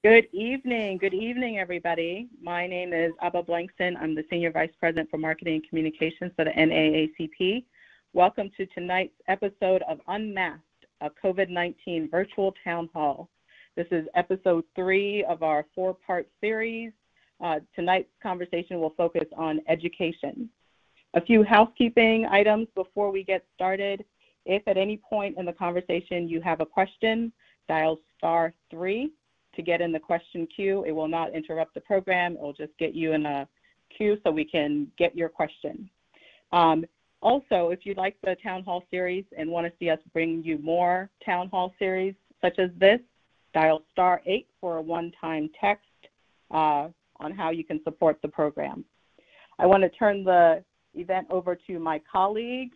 Good evening, everybody. My name is Abba Blankston. I'm the Senior Vice President for Marketing and Communications for the NAACP. Welcome to tonight's episode of Unmasked, a COVID-19 virtual town hall. This is episode 3 of our 4-part series. Tonight's conversation will focus on education. A few housekeeping items before we get started. If at any point in the conversation you have a question, dial *3 to get in the question queue. It will not interrupt the program. It will just get you in a queue so we can get your question. Also, if you'd like the town hall series and want to see us bring you more town hall series such as this, dial *8 for a one-time text on how you can support the program. I want to turn the event over to my colleague,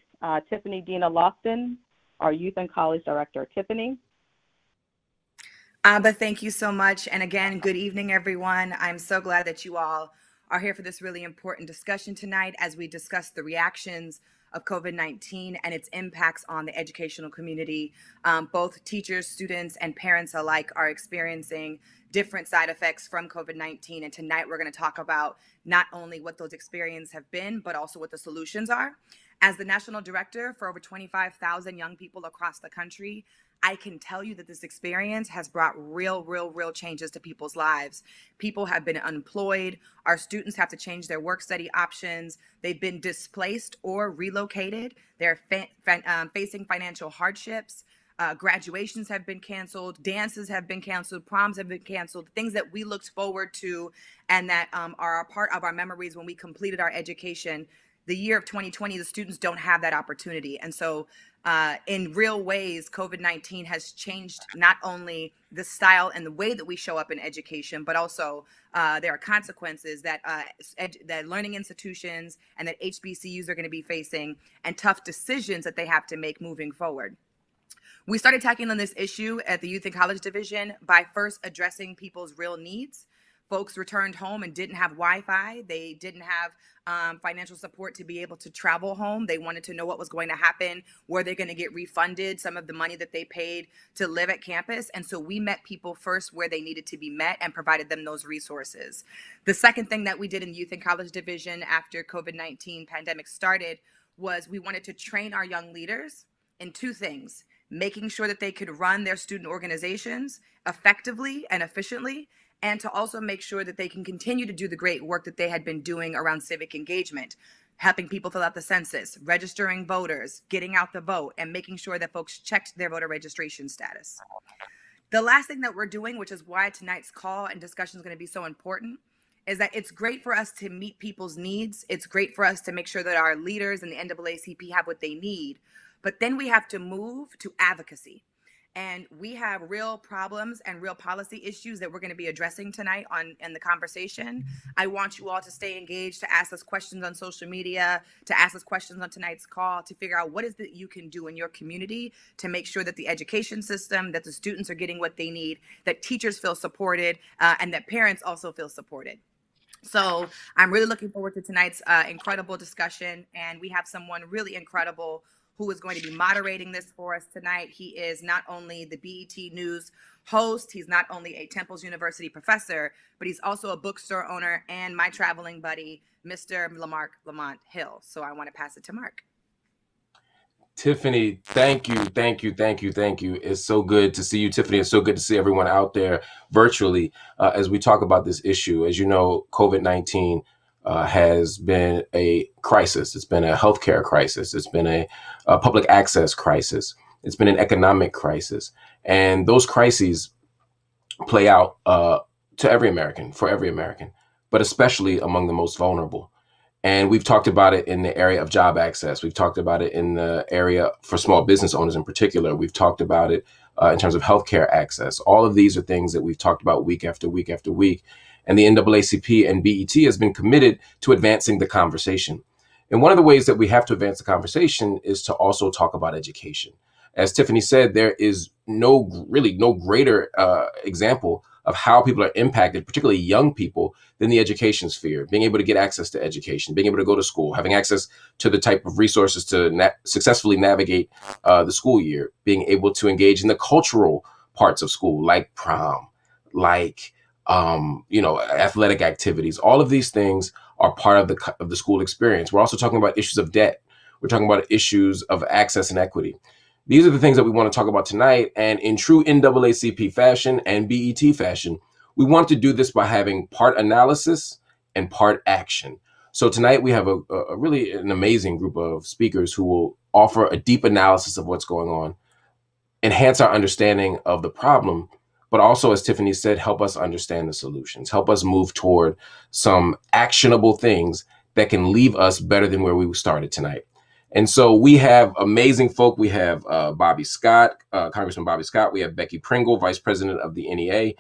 Tiffany Dina Lofton, our Youth and College Director. Tiffany. Abba, thank you so much. And again, good evening, everyone. I'm so glad that you all are here for this really important discussion tonight as we discuss the reactions of COVID-19 and its impacts on the educational community. Both teachers, students, and parents alike are experiencing different side effects from COVID-19. And tonight we're going to talk about not only what those experiences have been, but also what the solutions are. As the national director for over 25,000 young people across the country, I can tell you that this experience has brought real changes to people's lives. People have been unemployed. Our students have to change their work study options. They've been displaced or relocated. They're facing financial hardships. Graduations have been canceled. Dances have been canceled. Proms have been canceled. Things that we looked forward to and that are a part of our memories when we completed our education. The year of 2020, the students don't have that opportunity. And so in real ways, COVID-19 has changed not only the style and the way that we show up in education, but also there are consequences that learning institutions and that HBCUs are going to be facing and tough decisions that they have to make moving forward. We started tackling on this issue at the Youth and College Division by first addressing people's real needs. Folks returned home and didn't have Wi-Fi. They didn't have financial support to be able to travel home. They wanted to know what was going to happen. Were they going to get refunded some of the money that they paid to live at campus? And so we met people first where they needed to be met and provided them those resources. The second thing that we did in the Youth and College Division after COVID-19 pandemic started was we wanted to train our young leaders in 2 things: making sure that they could run their student organizations effectively and efficiently, and to also make sure that they can continue to do the great work that they had been doing around civic engagement, helping people fill out the census, registering voters, getting out the vote, and making sure that folks checked their voter registration status. The last thing that we're doing, which is why tonight's call and discussion is going to be so important, is that it's great for us to meet people's needs. It's great for us to make sure that our leaders and the NAACP have what they need. But then we have to move to advocacy. And we have real problems and real policy issues that we're going to be addressing tonight in the conversation. I want you all to stay engaged, to ask us questions on social media, to ask us questions on tonight's call, to figure out what is that you can do in your community to make sure that the education system, that the students are getting what they need, that teachers feel supported, and that parents also feel supported. So I'm really looking forward to tonight's incredible discussion. And we have someone really incredible who is going to be moderating this for us tonight. He is not only the BET News host, he's not only a Temple University professor, but he's also a bookstore owner and my traveling buddy, Mr. Lamont Hill. So I want to pass it to Mark. Tiffany, thank you. It's so good to see you, Tiffany. It's so good to see everyone out there virtually as we talk about this issue. As you know, COVID-19 has been a crisis. It's been a healthcare crisis. It's been a public access crisis. It's been an economic crisis. And those crises play out to every American, for every American, but especially among the most vulnerable. And we've talked about it in the area of job access. We've talked about it in the area for small business owners in particular. We've talked about it in terms of healthcare access. All of these are things that we've talked about week after week after week. And the NAACP and BET has been committed to advancing the conversation. And one of the ways that we have to advance the conversation is to also talk about education. As Tiffany said, there is no greater example of how people are impacted, particularly young people, than the education sphere. Being able to get access to education, being able to go to school, having access to the type of resources to successfully navigate the school year, being able to engage in the cultural parts of school, like prom, like athletic activities. All of these things are part of the school experience. We're also talking about issues of debt. We're talking about issues of access and equity. These are the things that we want to talk about tonight. And in true NAACP fashion and BET fashion, we want to do this by having part analysis and part action. So tonight we have a really an amazing group of speakers who will offer a deep analysis of what's going on, enhance our understanding of the problem, but also, as Tiffany said, help us understand the solutions, help us move toward some actionable things that can leave us better than where we started tonight. And so we have amazing folk. We have Bobby Scott, Congressman Bobby Scott. We have Becky Pringle, Vice President of the NEA.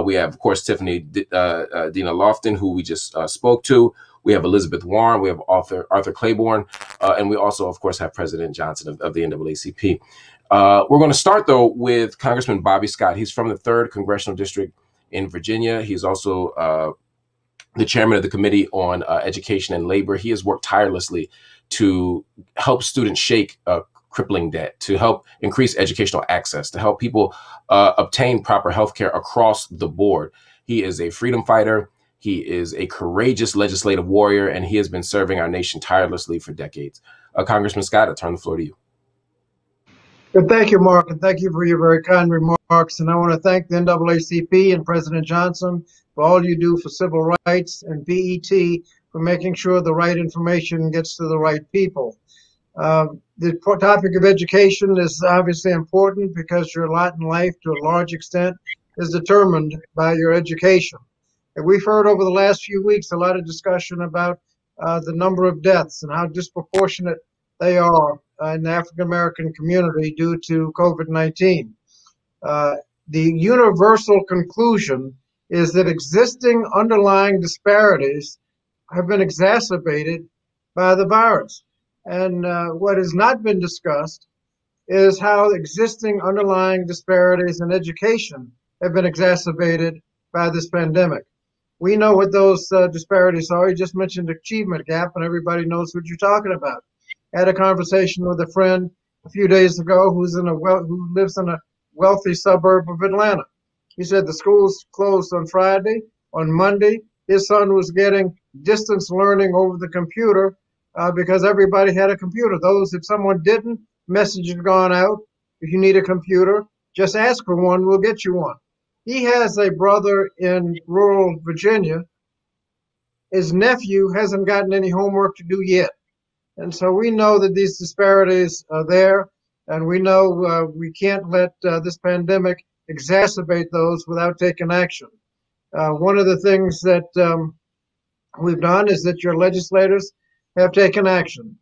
We have, of course, Tiffany Dina Lofton, who we just spoke to. We have Elizabeth Warren. We have Arthur Claiborne. And we also, of course, have President Johnson of the NAACP. We're going to start, though, with Congressman Bobby Scott. He's from the 3rd Congressional District in Virginia. He's also the chairman of the Committee on Education and Labor. He has worked tirelessly to help students shake crippling debt, to help increase educational access, to help people obtain proper health care across the board. He is a freedom fighter. He is a courageous legislative warrior, and he has been serving our nation tirelessly for decades. Congressman Scott, I turn the floor to you. Well, thank you, Mark, and thank you for your very kind remarks. And I want to thank the NAACP and President Johnson for all you do for civil rights, and BET for making sure the right information gets to the right people. The topic of education is obviously important because your lot in life, to a large extent, is determined by your education. And we've heard over the last few weeks a lot of discussion about the number of deaths and how disproportionate they are in the African American community due to COVID-19. The universal conclusion is that existing underlying disparities have been exacerbated by the virus. And what has not been discussed is how existing underlying disparities in education have been exacerbated by this pandemic. We know what those disparities are. You just mentioned achievement gap, and everybody knows what you're talking about. I had a conversation with a friend a few days ago who lives in a wealthy suburb of Atlanta. He said the schools closed on Friday. On Monday, his son was getting distance learning over the computer because everybody had a computer. If someone didn't, message had gone out. If you need a computer, just ask for one, we'll get you one. He has a brother in rural Virginia. His nephew hasn't gotten any homework to do yet. And so we know that these disparities are there, and we know we can't let this pandemic exacerbate those without taking action. One of the things that we've done is that your legislators have taken action.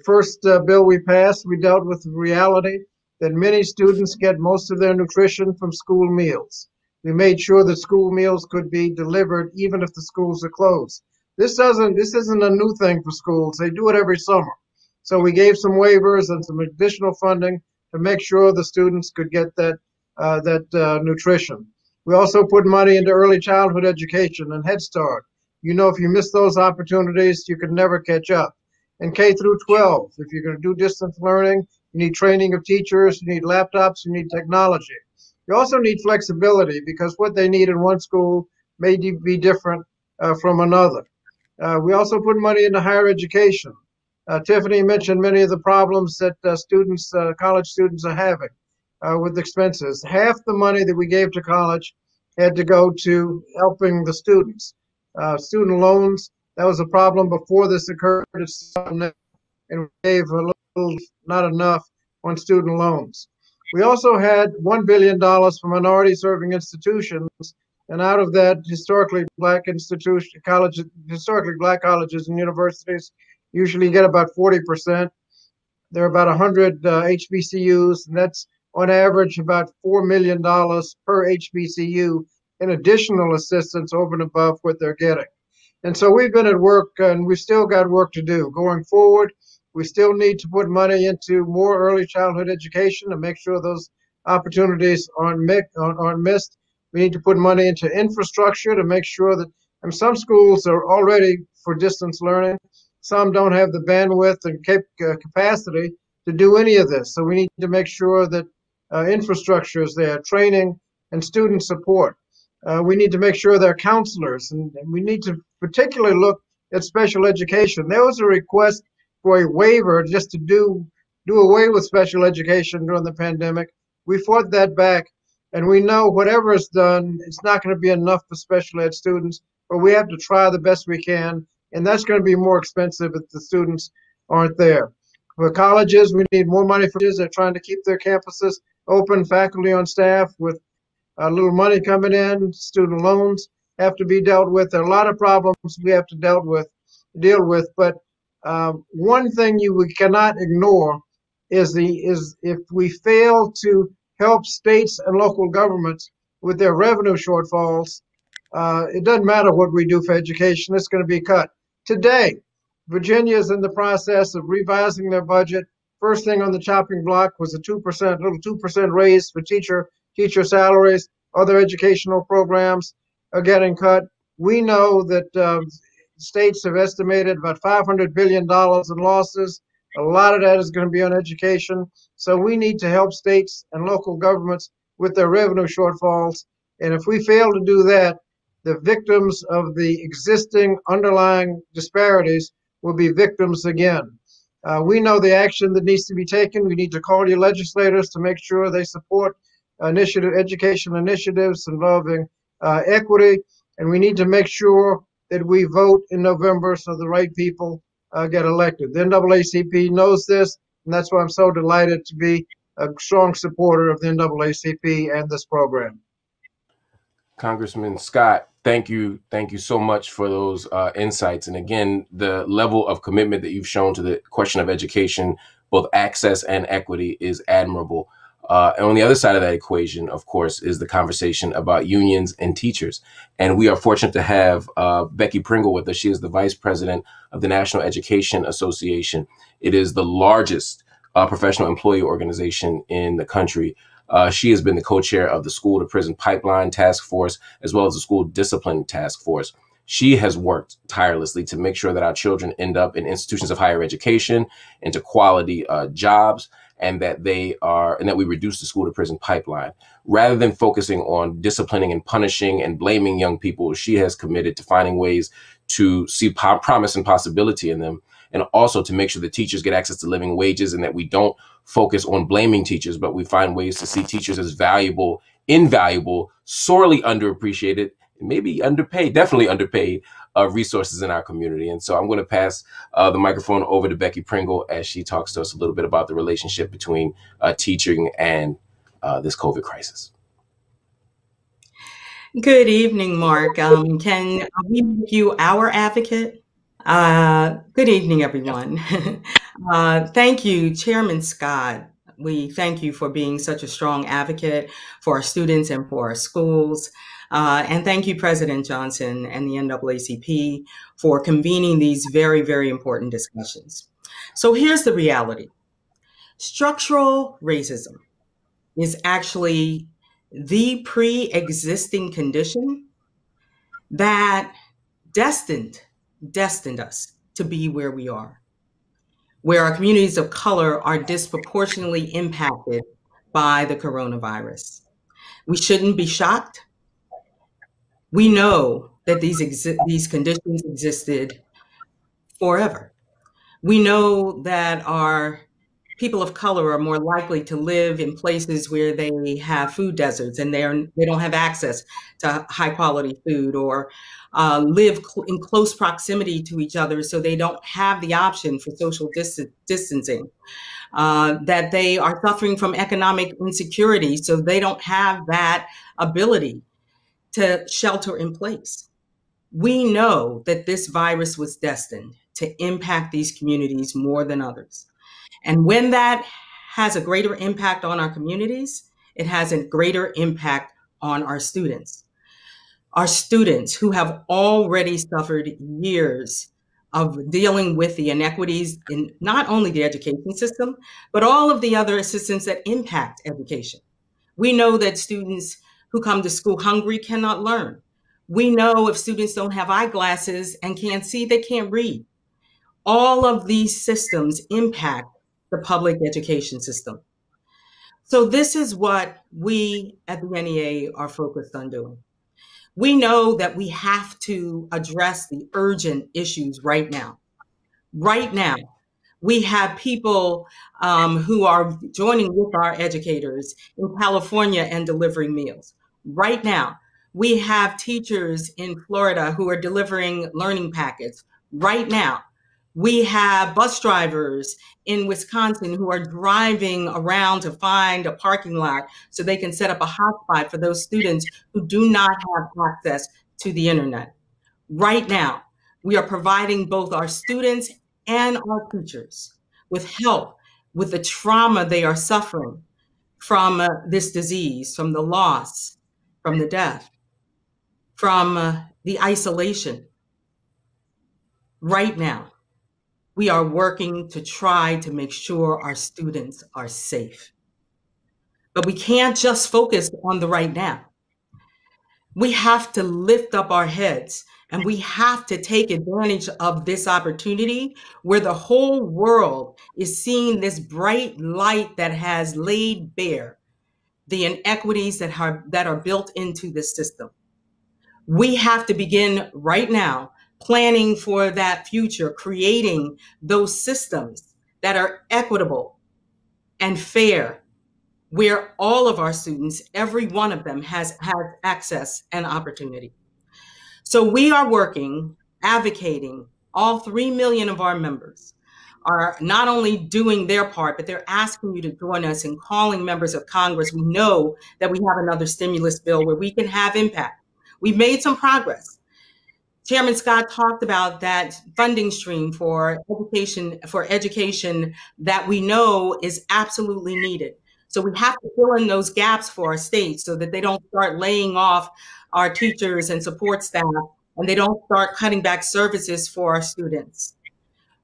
First bill we passed, we dealt with the reality that many students get most of their nutrition from school meals. We made sure that school meals could be delivered even if the schools are closed. This isn't a new thing for schools. They do it every summer. So we gave some waivers and some additional funding to make sure the students could get that nutrition. We also put money into early childhood education and Head Start. If you miss those opportunities, you could never catch up. And K through 12, if you're going to do distance learning, you need training of teachers, you need laptops, you need technology. You also need flexibility because what they need in one school may be different from another. We also put money into higher education. Tiffany mentioned many of the problems that college students are having with expenses. Half the money that we gave to college had to go to helping the students. Student loans, that was a problem before this occurred, and we gave a little, not enough, on student loans. We also had $1 billion for minority-serving institutions, and out of that, historically black colleges and universities usually get about 40%. There are about 100 HBCUs, and that's on average about $4 million per HBCU in additional assistance over and above what they're getting. And so we've been at work, and we've still got work to do. Going forward, we still need to put money into more early childhood education to make sure those opportunities aren't missed. We need to put money into infrastructure to make sure that, and some schools are already for distance learning. Some don't have the bandwidth and capacity to do any of this. So we need to make sure that infrastructure is there, training and student support. We need to make sure they're counselors, and we need to particularly look at special education. There was a request for a waiver just to do away with special education during the pandemic. We fought that back, and we know whatever is done, it's not going to be enough for special ed students, but we have to try the best we can, and that's going to be more expensive if the students aren't there. For colleges, we need more money for colleges. They're trying to keep their campuses open, faculty on staff with a little money coming in. Student loans have to be dealt with. There are a lot of problems we have to deal with. But one thing we cannot ignore is if we fail to help states and local governments with their revenue shortfalls, it doesn't matter what we do for education, it's going to be cut. Today, Virginia is in the process of revising their budget. First thing on the chopping block was a 2% raise for teacher salaries. Other educational programs are getting cut. We know that states have estimated about $500 billion in losses. A lot of that is going to be on education. So we need to help states and local governments with their revenue shortfalls. And if we fail to do that, the victims of the existing underlying disparities will be victims again. We know the action that needs to be taken. We need to call your legislators to make sure they support education initiatives involving equity, and we need to make sure that we vote in November so the right people get elected. The NAACP knows this, and that's why I'm so delighted to be a strong supporter of the NAACP and this program. Congressman Scott, thank you so much for those insights. And again, the level of commitment that you've shown to the question of education, both access and equity, is admirable. And on the other side of that equation, of course, is the conversation about unions and teachers. And we are fortunate to have Becky Pringle with us. She is the vice president of the National Education Association. It is the largest professional employee organization in the country. She has been the co-chair of the School to Prison Pipeline Task Force, as well as the School Discipline Task Force. She has worked tirelessly to make sure that our children end up in institutions of higher education, into quality jobs, and that we reduce the school to prison pipeline. Rather than focusing on disciplining and punishing and blaming young people, she has committed to finding ways to see promise and possibility in them, and also to make sure that teachers get access to living wages, and that we don't focus on blaming teachers, but we find ways to see teachers as valuable, invaluable, sorely underappreciated, maybe underpaid, definitely underpaid resources in our community. And so I'm going to pass the microphone over to Becky Pringle as she talks to us a little bit about the relationship between teaching and this COVID crisis. Good evening, Mark. Can we make you our advocate? Good evening, everyone. Thank you, Chairman Scott. We thank you for being such a strong advocate for our students and for our schools. And thank you, President Johnson and the NAACP for convening these very, very important discussions. So here's the reality. Structural racism is actually the pre-existing condition that destined us to be where we are, where our communities of color are disproportionately impacted by the coronavirus. We shouldn't be shocked. We know that these conditions existed forever. We know that our people of color are more likely to live in places where they have food deserts and they don't have access to high quality food, or live in close proximity to each other, so they don't have the option for social distancing, that they are suffering from economic insecurity, so they don't have that ability to shelter in place. We know that this virus was destined to impact these communities more than others. And when that has a greater impact on our communities, it has a greater impact on our students. Our students who have already suffered years of dealing with the inequities in not only the education system, but all of the other systems that impact education. We know that students who come to school hungry cannot learn. We know if students don't have eyeglasses and can't see, they can't read. All of these systems impact the public education system. So this is what we at the NEA are focused on doing. We know that we have to address the urgent issues right now. Right now, we have people who are joining with our educators in California and delivering meals. Right now, we have teachers in Florida who are delivering learning packets. Right now, we have bus drivers in Wisconsin who are driving around to find a parking lot so they can set up a hotspot for those students who do not have access to the internet. Right now, we are providing both our students and our teachers with help with the trauma they are suffering from this disease, from the loss, from the death, from the isolation. Right now, we are working to try to make sure our students are safe. But we can't just focus on the right now. We have to lift up our heads and we have to take advantage of this opportunity where the whole world is seeing this bright light that has laid bare the inequities that are built into this system. We have to begin right now planning for that future, creating those systems that are equitable and fair, where all of our students, every one of them has access and opportunity. So we are working, advocating. All 3 million of our members are not only doing their part, but they're asking you to join us in calling members of Congress. We know that we have another stimulus bill where we can have impact. We've made some progress. Chairman Scott talked about that funding stream for education that we know is absolutely needed. So we have to fill in those gaps for our states so that they don't start laying off our teachers and support staff, and they don't start cutting back services for our students.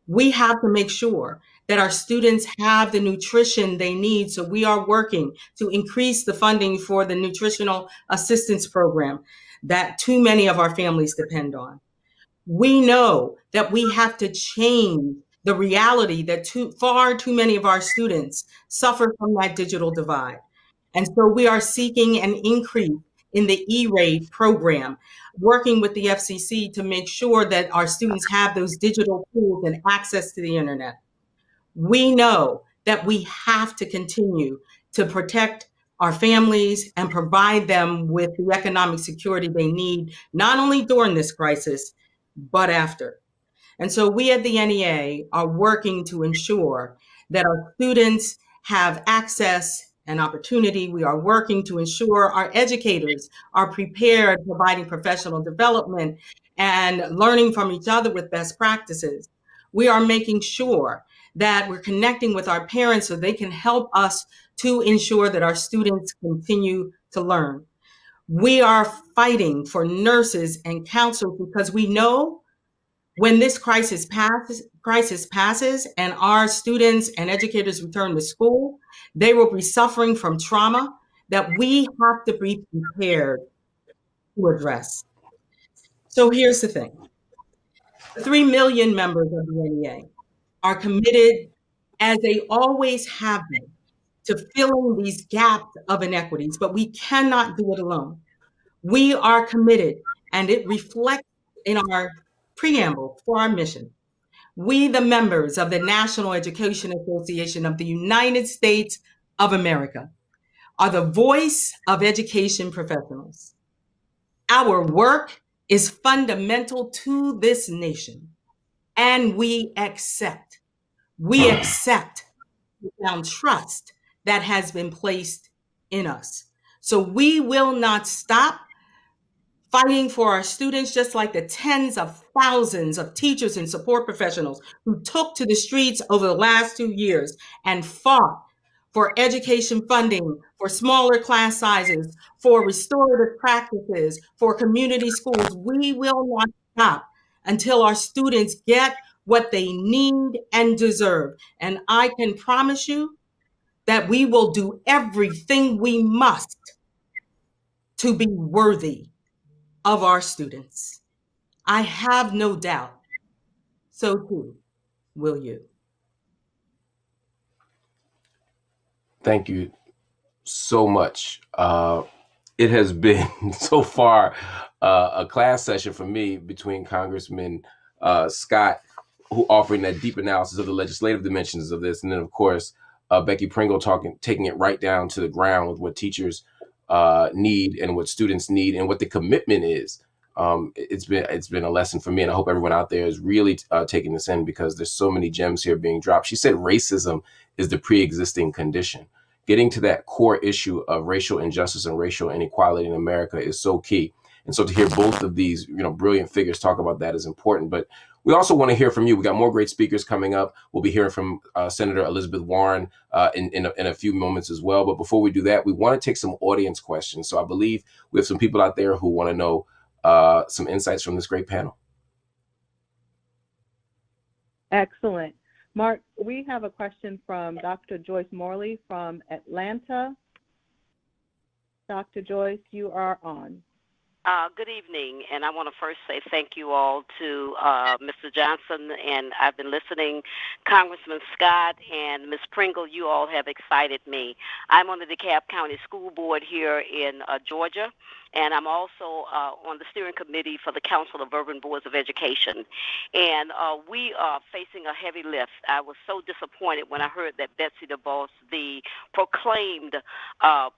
We have to make sure that our students have the nutrition they need. So we are working to increase the funding for the nutritional assistance program that too many of our families depend on. We know that we have to change the reality that far too many of our students suffer from that digital divide. And so we are seeking an increase in the E-rate program, working with the FCC to make sure that our students have those digital tools and access to the internet. We know that we have to continue to protect our families and provide them with the economic security they need, not only during this crisis, but after. And so we at the NEA are working to ensure that our students have access and opportunity. We are working to ensure our educators are prepared, providing professional development and learning from each other with best practices. We are making sure that we're connecting with our parents so they can help us to ensure that our students continue to learn. We are fighting for nurses and counselors because we know when this crisis passes and our students and educators return to school, they will be suffering from trauma that we have to be prepared to address. So here's the thing. The 3 million members of the NEA are committed, as they always have been, to filling these gaps of inequities, but we cannot do it alone. We are committed, and it reflects in our preamble for our mission. We, the members of the National Education Association of the United States of America, are the voice of education professionals. Our work is fundamental to this nation, and we accept the profound trust that has been placed in us. So we will not stop fighting for our students, just like the tens of thousands of teachers and support professionals who took to the streets over the last 2 years and fought for education funding, for smaller class sizes, for restorative practices, for community schools. We will not stop until our students get what they need and deserve. And I can promise you that we will do everything we must to be worthy of our students. I have no doubt, so too will you. Thank you so much. It has been so far a class session for me between Congressman Scott, who offering that deep analysis of the legislative dimensions of this, and then of course Becky Pringle taking it right down to the ground with what teachers need and what students need and what the commitment is. It's been a lesson for me, and I hope everyone out there is really taking this in, because there's so many gems here being dropped. She said racism is the pre-existing condition. Getting to that core issue of racial injustice and racial inequality in America is so key. And so to hear both of these, brilliant figures talk about that is important. But we also want to hear from you. We got more great speakers coming up. We'll be hearing from Senator Elizabeth Warren in a few moments as well. But before we do that, we want to take some audience questions. So I believe we have some people out there who want to know some insights from this great panel. Excellent. Mark, we have a question from Dr. Joyce Morley from Atlanta. Dr. Joyce, you are on. Good evening, and I want to first say thank you all to Mr. Johnson, and I've been listening. Congressman Scott and Ms. Pringle, you all have excited me. I'm on the DeKalb County School Board here in Georgia, and I'm also on the steering committee for the Council of Urban Boards of Education. And we are facing a heavy lift. I was so disappointed when I heard that Betsy DeVos, the proclaimed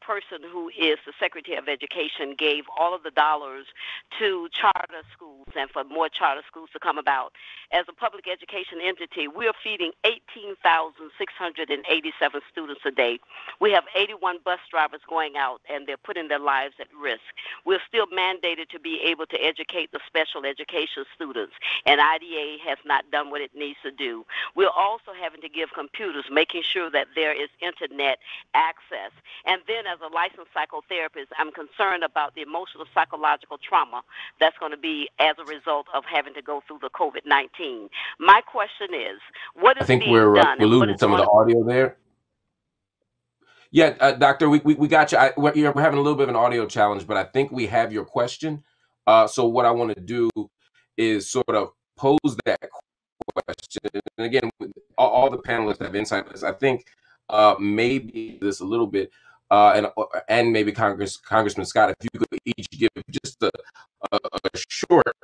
person who is the Secretary of Education, gave all of the dollars to charter schools and for more charter schools to come about. As a public education entity, we are feeding 18,687 students a day. We have 81 bus drivers going out, and they're putting their lives at risk. We're still mandated to be able to educate the special education students, and IDA has not done what it needs to do. We're also having to give computers, making sure that there is internet access. And then as a licensed psychotherapist, I'm concerned about the emotional psychological trauma that's going to be as a result of having to go through the COVID-19. My question is, what is being done? We're losing some of the audio there. Yeah, Doctor, we got you. We're having a little bit of an audio challenge, but I think we have your question. So what I want to do is sort of pose that question. And again, all the panelists have insight on this. I think maybe this a little bit, and maybe Congressman Scott, if you could each give just a short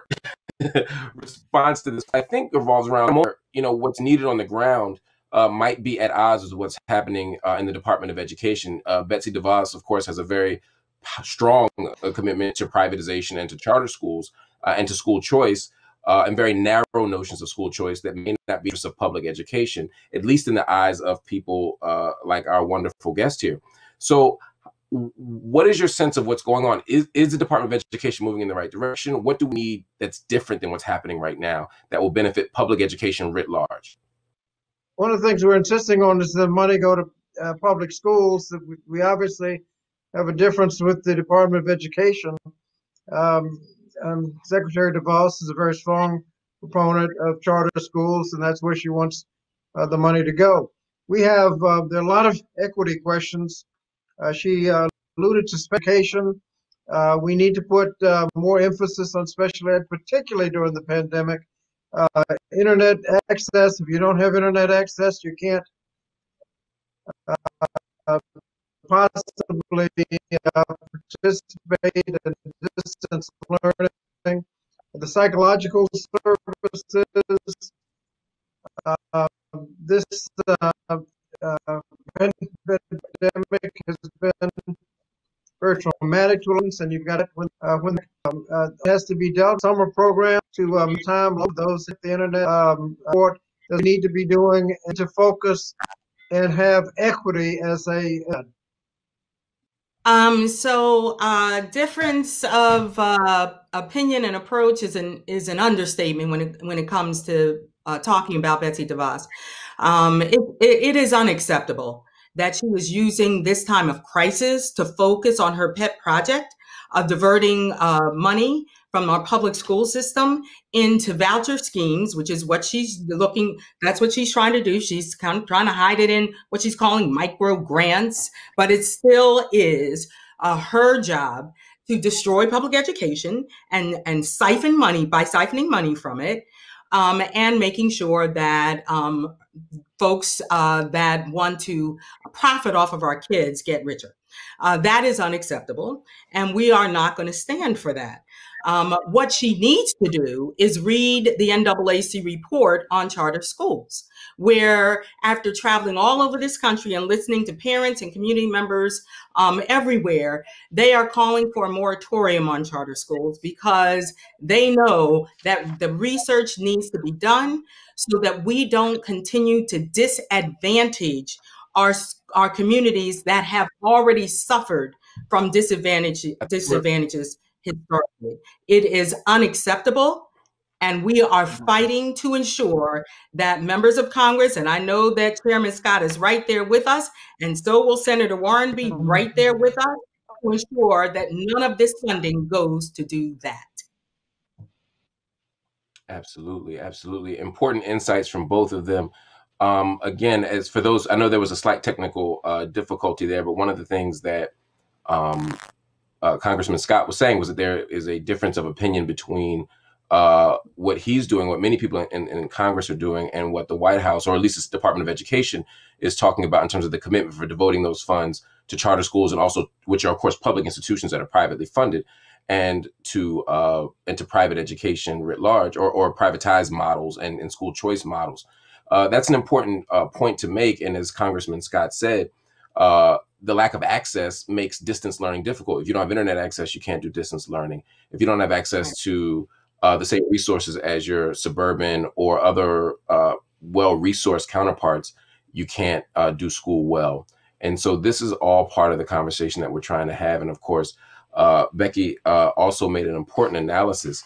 response to this. I think revolves around more, what's needed on the ground. Might be at odds with what's happening in the Department of Education. Betsy DeVos, of course, has a very strong commitment to privatization and to charter schools and to school choice, and very narrow notions of school choice that may not be just of public education, at least in the eyes of people like our wonderful guest here. So what is your sense of what's going on? Is the Department of Education moving in the right direction? What do we need that's different than what's happening right now that will benefit public education writ large? One of the things we're insisting on is that money go to public schools. That we obviously have a difference with the Department of Education. Secretary DeVos is a very strong proponent of charter schools, and that's where she wants the money to go. We have there are a lot of equity questions. She alluded to special education. We need to put more emphasis on special ed, particularly during the pandemic. Internet access. If you don't have internet access, you can't possibly participate in distance learning. The psychological services. This pandemic has been very traumatic to us, and you've got it when it has to be dealt. Summer program to time those at the internet support that we need to be doing, and to focus and have equity as a difference of opinion and approach is an understatement when it comes to talking about Betsy DeVos. It is unacceptable that she was using this time of crisis to focus on her pet project of diverting money from our public school system into voucher schemes, which is what that's what she's trying to do. She's kind of trying to hide it in what she's calling micro grants, but it still is her job to destroy public education and siphon money by siphoning money from it, and making sure that folks that want to profit off of our kids get richer. That is unacceptable, and we are not going to stand for that. What she needs to do is read the NAAC report on charter schools, where after traveling all over this country and listening to parents and community members everywhere, they are calling for a moratorium on charter schools because they know that the research needs to be done so that we don't continue to disadvantage our communities that have already suffered from disadvantages historically. It is unacceptable. And we are fighting to ensure that members of Congress, and I know that Chairman Scott is right there with us, and so will Senator Warren be right there with us to ensure that none of this funding goes to do that. Absolutely, absolutely. Important insights from both of them. Again, as for those, I know there was a slight technical difficulty there, but one of the things that Congressman Scott was saying was that there is a difference of opinion between what he's doing, what many people in Congress are doing, and what the White House, or at least the Department of Education, is talking about in terms of the commitment for devoting those funds to charter schools, and also, which are of course public institutions that are privately funded, and to private education writ large, or privatized models and school choice models. That's an important point to make. And as Congressman Scott said, the lack of access makes distance learning difficult. If you don't have internet access, you can't do distance learning. If you don't have access to the same resources as your suburban or other well-resourced counterparts, you can't do school well. And so this is all part of the conversation that we're trying to have. And of course, Becky also made an important analysis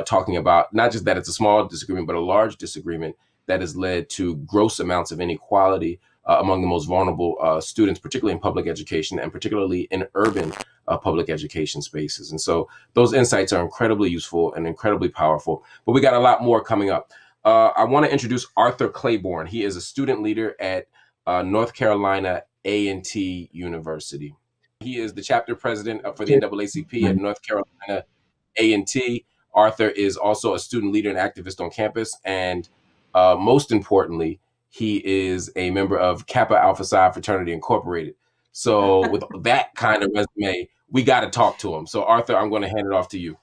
talking about not just that it's a small disagreement, but a large disagreement that has led to gross amounts of inequality among the most vulnerable students, particularly in public education and particularly in urban public education spaces. And so those insights are incredibly useful and incredibly powerful, but we got a lot more coming up. I want to introduce Arthur Claiborne. He is a student leader at North Carolina A&T University. He is the chapter president for the NAACP at North Carolina A&T. Arthur is also a student leader and activist on campus. And most importantly, he is a member of Kappa Alpha Psi Fraternity Incorporated. So with that kind of resume, we got to talk to him. So Arthur, I'm going to hand it off to you.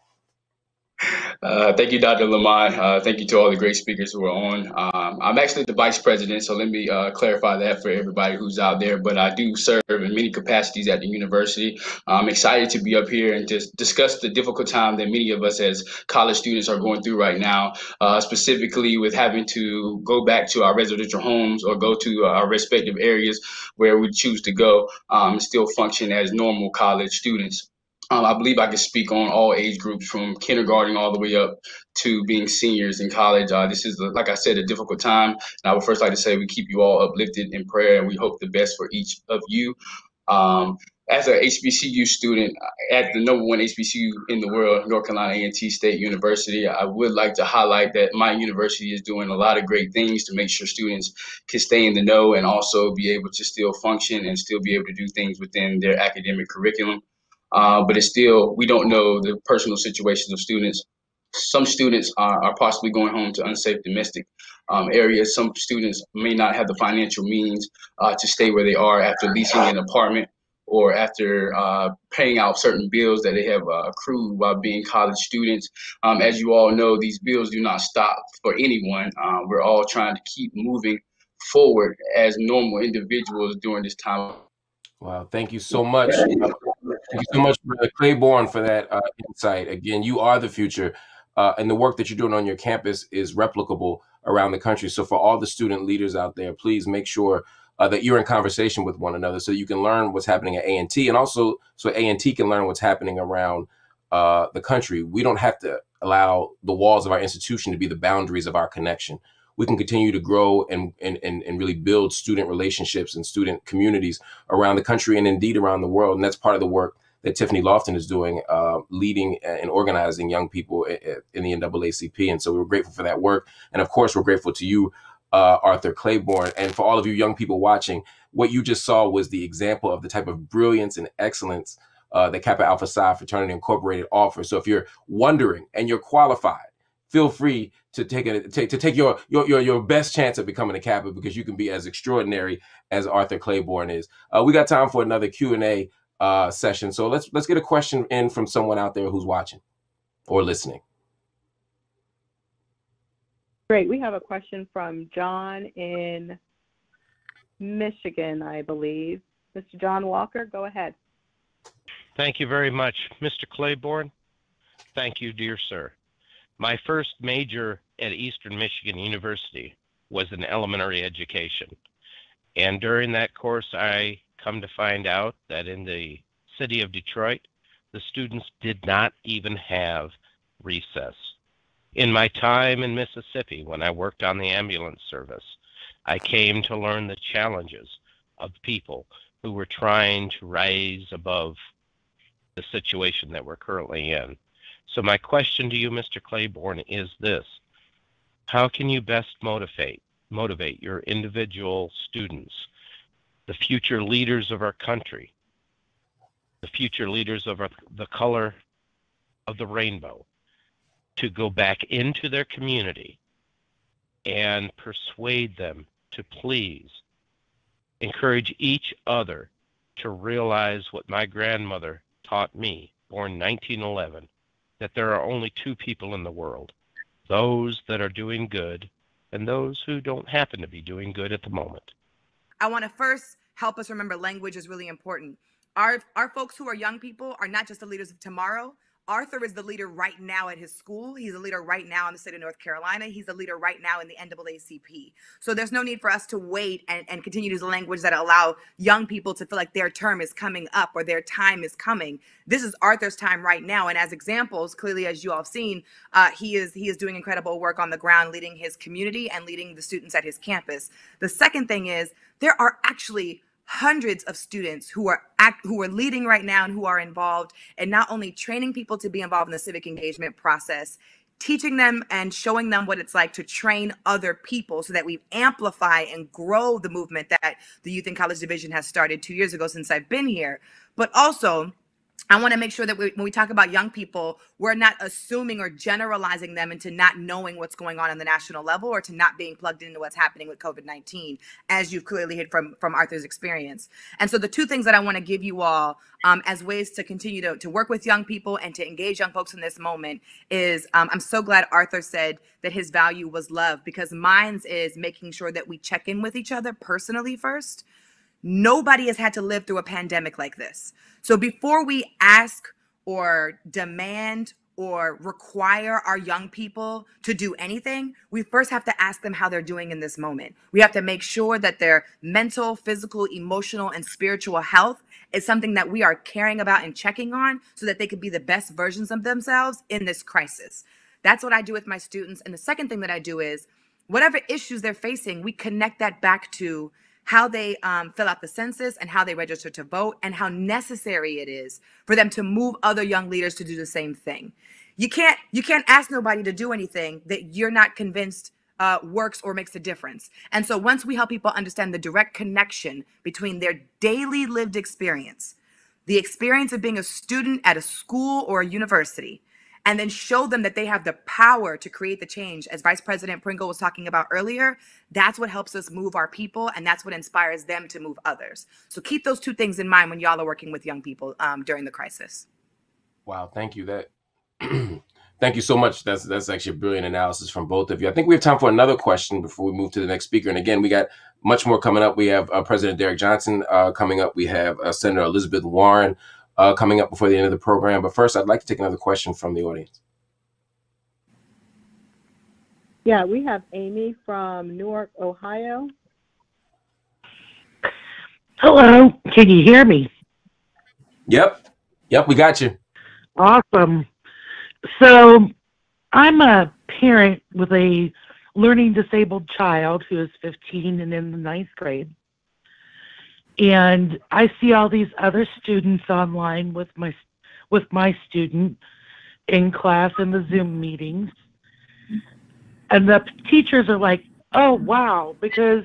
Thank you, Dr. Lamont. Thank you to all the great speakers who are on. I'm actually the vice president, so let me clarify that for everybody who's out there. But I do serve in many capacities at the university. I'm excited to be up here and to discuss the difficult time that many of us as college students are going through right now, specifically with having to go back to our residential homes or go to our respective areas where we choose to go and still function as normal college students. I believe I can speak on all age groups from kindergarten all the way up to being seniors in college. This is, like I said, a difficult time. And I would first like to say we keep you all uplifted in prayer, and we hope the best for each of you. As an HBCU student at the number one HBCU in the world, North Carolina A&T State University, I would like to highlight that my university is doing a lot of great things to make sure students can stay in the know and also be able to still function and still be able to do things within their academic curriculum. But it's still, we don't know the personal situations of students. Some students are possibly going home to unsafe domestic areas. Some students may not have the financial means to stay where they are after leasing an apartment or after paying out certain bills that they have accrued while being college students. As you all know, these bills do not stop for anyone. We're all trying to keep moving forward as normal individuals during this time. Wow, thank you so much. Thank you so much, Brother Claiborne, for that insight. Again, you are the future, and the work that you're doing on your campus is replicable around the country. So for all the student leaders out there, please make sure that you're in conversation with one another so you can learn what's happening at A&T, and also so A&T can learn what's happening around the country. We don't have to allow the walls of our institution to be the boundaries of our connection. We can continue to grow and really build student relationships and student communities around the country and indeed around the world. And that's part of the work that Tiffany Lofton is doing, leading and organizing young people in the NAACP. And so we're grateful for that work. And of course, we're grateful to you, Arthur Claiborne. And for all of you young people watching, what you just saw was the example of the type of brilliance and excellence that Kappa Alpha Psi Fraternity Incorporated offers. So if you're wondering and you're qualified, feel free to take your best chance at becoming a Kappa, because you can be as extraordinary as Arthur Claiborne is. We got time for another Q&A session. So let's get a question in from someone out there who's watching. or listening. Great. We have a question from John in Michigan, I believe. Mr. John Walker, go ahead. Thank you very much. Mr. Claiborne, thank you, dear sir. My first major at Eastern Michigan University was in elementary education. And during that course, I come to find out that in the city of Detroit, the students did not even have recess. In my time in Mississippi, when I worked on the ambulance service, I came to learn the challenges of people who were trying to rise above the situation that we're currently in. So my question to you, Mr. Claiborne, is this: how can you best motivate your individual students, the future leaders of our country, the future leaders of the color of the rainbow, to go back into their community and persuade them to please encourage each other to realize what my grandmother taught me, born 1911, that there are only two people in the world, those that are doing good and those who don't happen to be doing good at the moment. I want to first help us remember language is really important. Our folks who are young people are not just the leaders of tomorrow. Arthur is the leader right now at his school. He's a leader right now in the state of North Carolina. He's a leader right now in the NAACP. So there's no need for us to wait and continue to use language that allow young people to feel like their term is coming up or their time is coming. This is Arthur's time right now. And as examples, clearly, as you all have seen, he is doing incredible work on the ground, leading his community and leading the students at his campus. The second thing is there are actually hundreds of students who are leading right now and who are involved, and not only training people to be involved in the civic engagement process, teaching them and showing them what it's like to train other people so that we amplify and grow the movement that the Youth and College Division has started 2 years ago since I've been here. But also, I want to make sure that when we talk about young people, we're not assuming or generalizing them into not knowing what's going on the national level or to not being plugged into what's happening with COVID-19, as you've clearly heard from Arthur's experience. And so the two things that I want to give you all as ways to continue to work with young people and to engage young folks in this moment is I'm so glad Arthur said that his value was love, because mine is making sure that we check in with each other personally first. Nobody has had to live through a pandemic like this. So before we ask or demand or require our young people to do anything, we first have to ask them how they're doing in this moment. We have to make sure that their mental, physical, emotional, and spiritual health is something that we are caring about and checking on so that they could be the best versions of themselves in this crisis. That's what I do with my students. And the second thing that I do is whatever issues they're facing, we connect that back to how they fill out the census and how they register to vote and how necessary it is for them to move other young leaders to do the same thing. You can't ask nobody to do anything that you're not convinced works or makes a difference. And so once we help people understand the direct connection between their daily lived experience, the experience of being a student at a school or a university, and then show them that they have the power to create the change, as Vice President Pringle was talking about earlier, that's what helps us move our people, and that's what inspires them to move others. So keep those two things in mind when y'all are working with young people during the crisis. Wow, thank you. Thank you so much. That's actually a brilliant analysis from both of you. I think we have time for another question before we move to the next speaker. And again, we got much more coming up. We have President Derek Johnson coming up. We have Senator Elizabeth Warren coming up before the end of the program. But first, I'd like to take another question from the audience. Yeah, we have Amy from Newark, Ohio. Hello, can you hear me? Yep, we got you. Awesome. So I'm a parent with a learning disabled child who is 15 and in the 9th grade. And I see all these other students online with my student in class in the Zoom meetings. And the teachers are like, oh, wow, because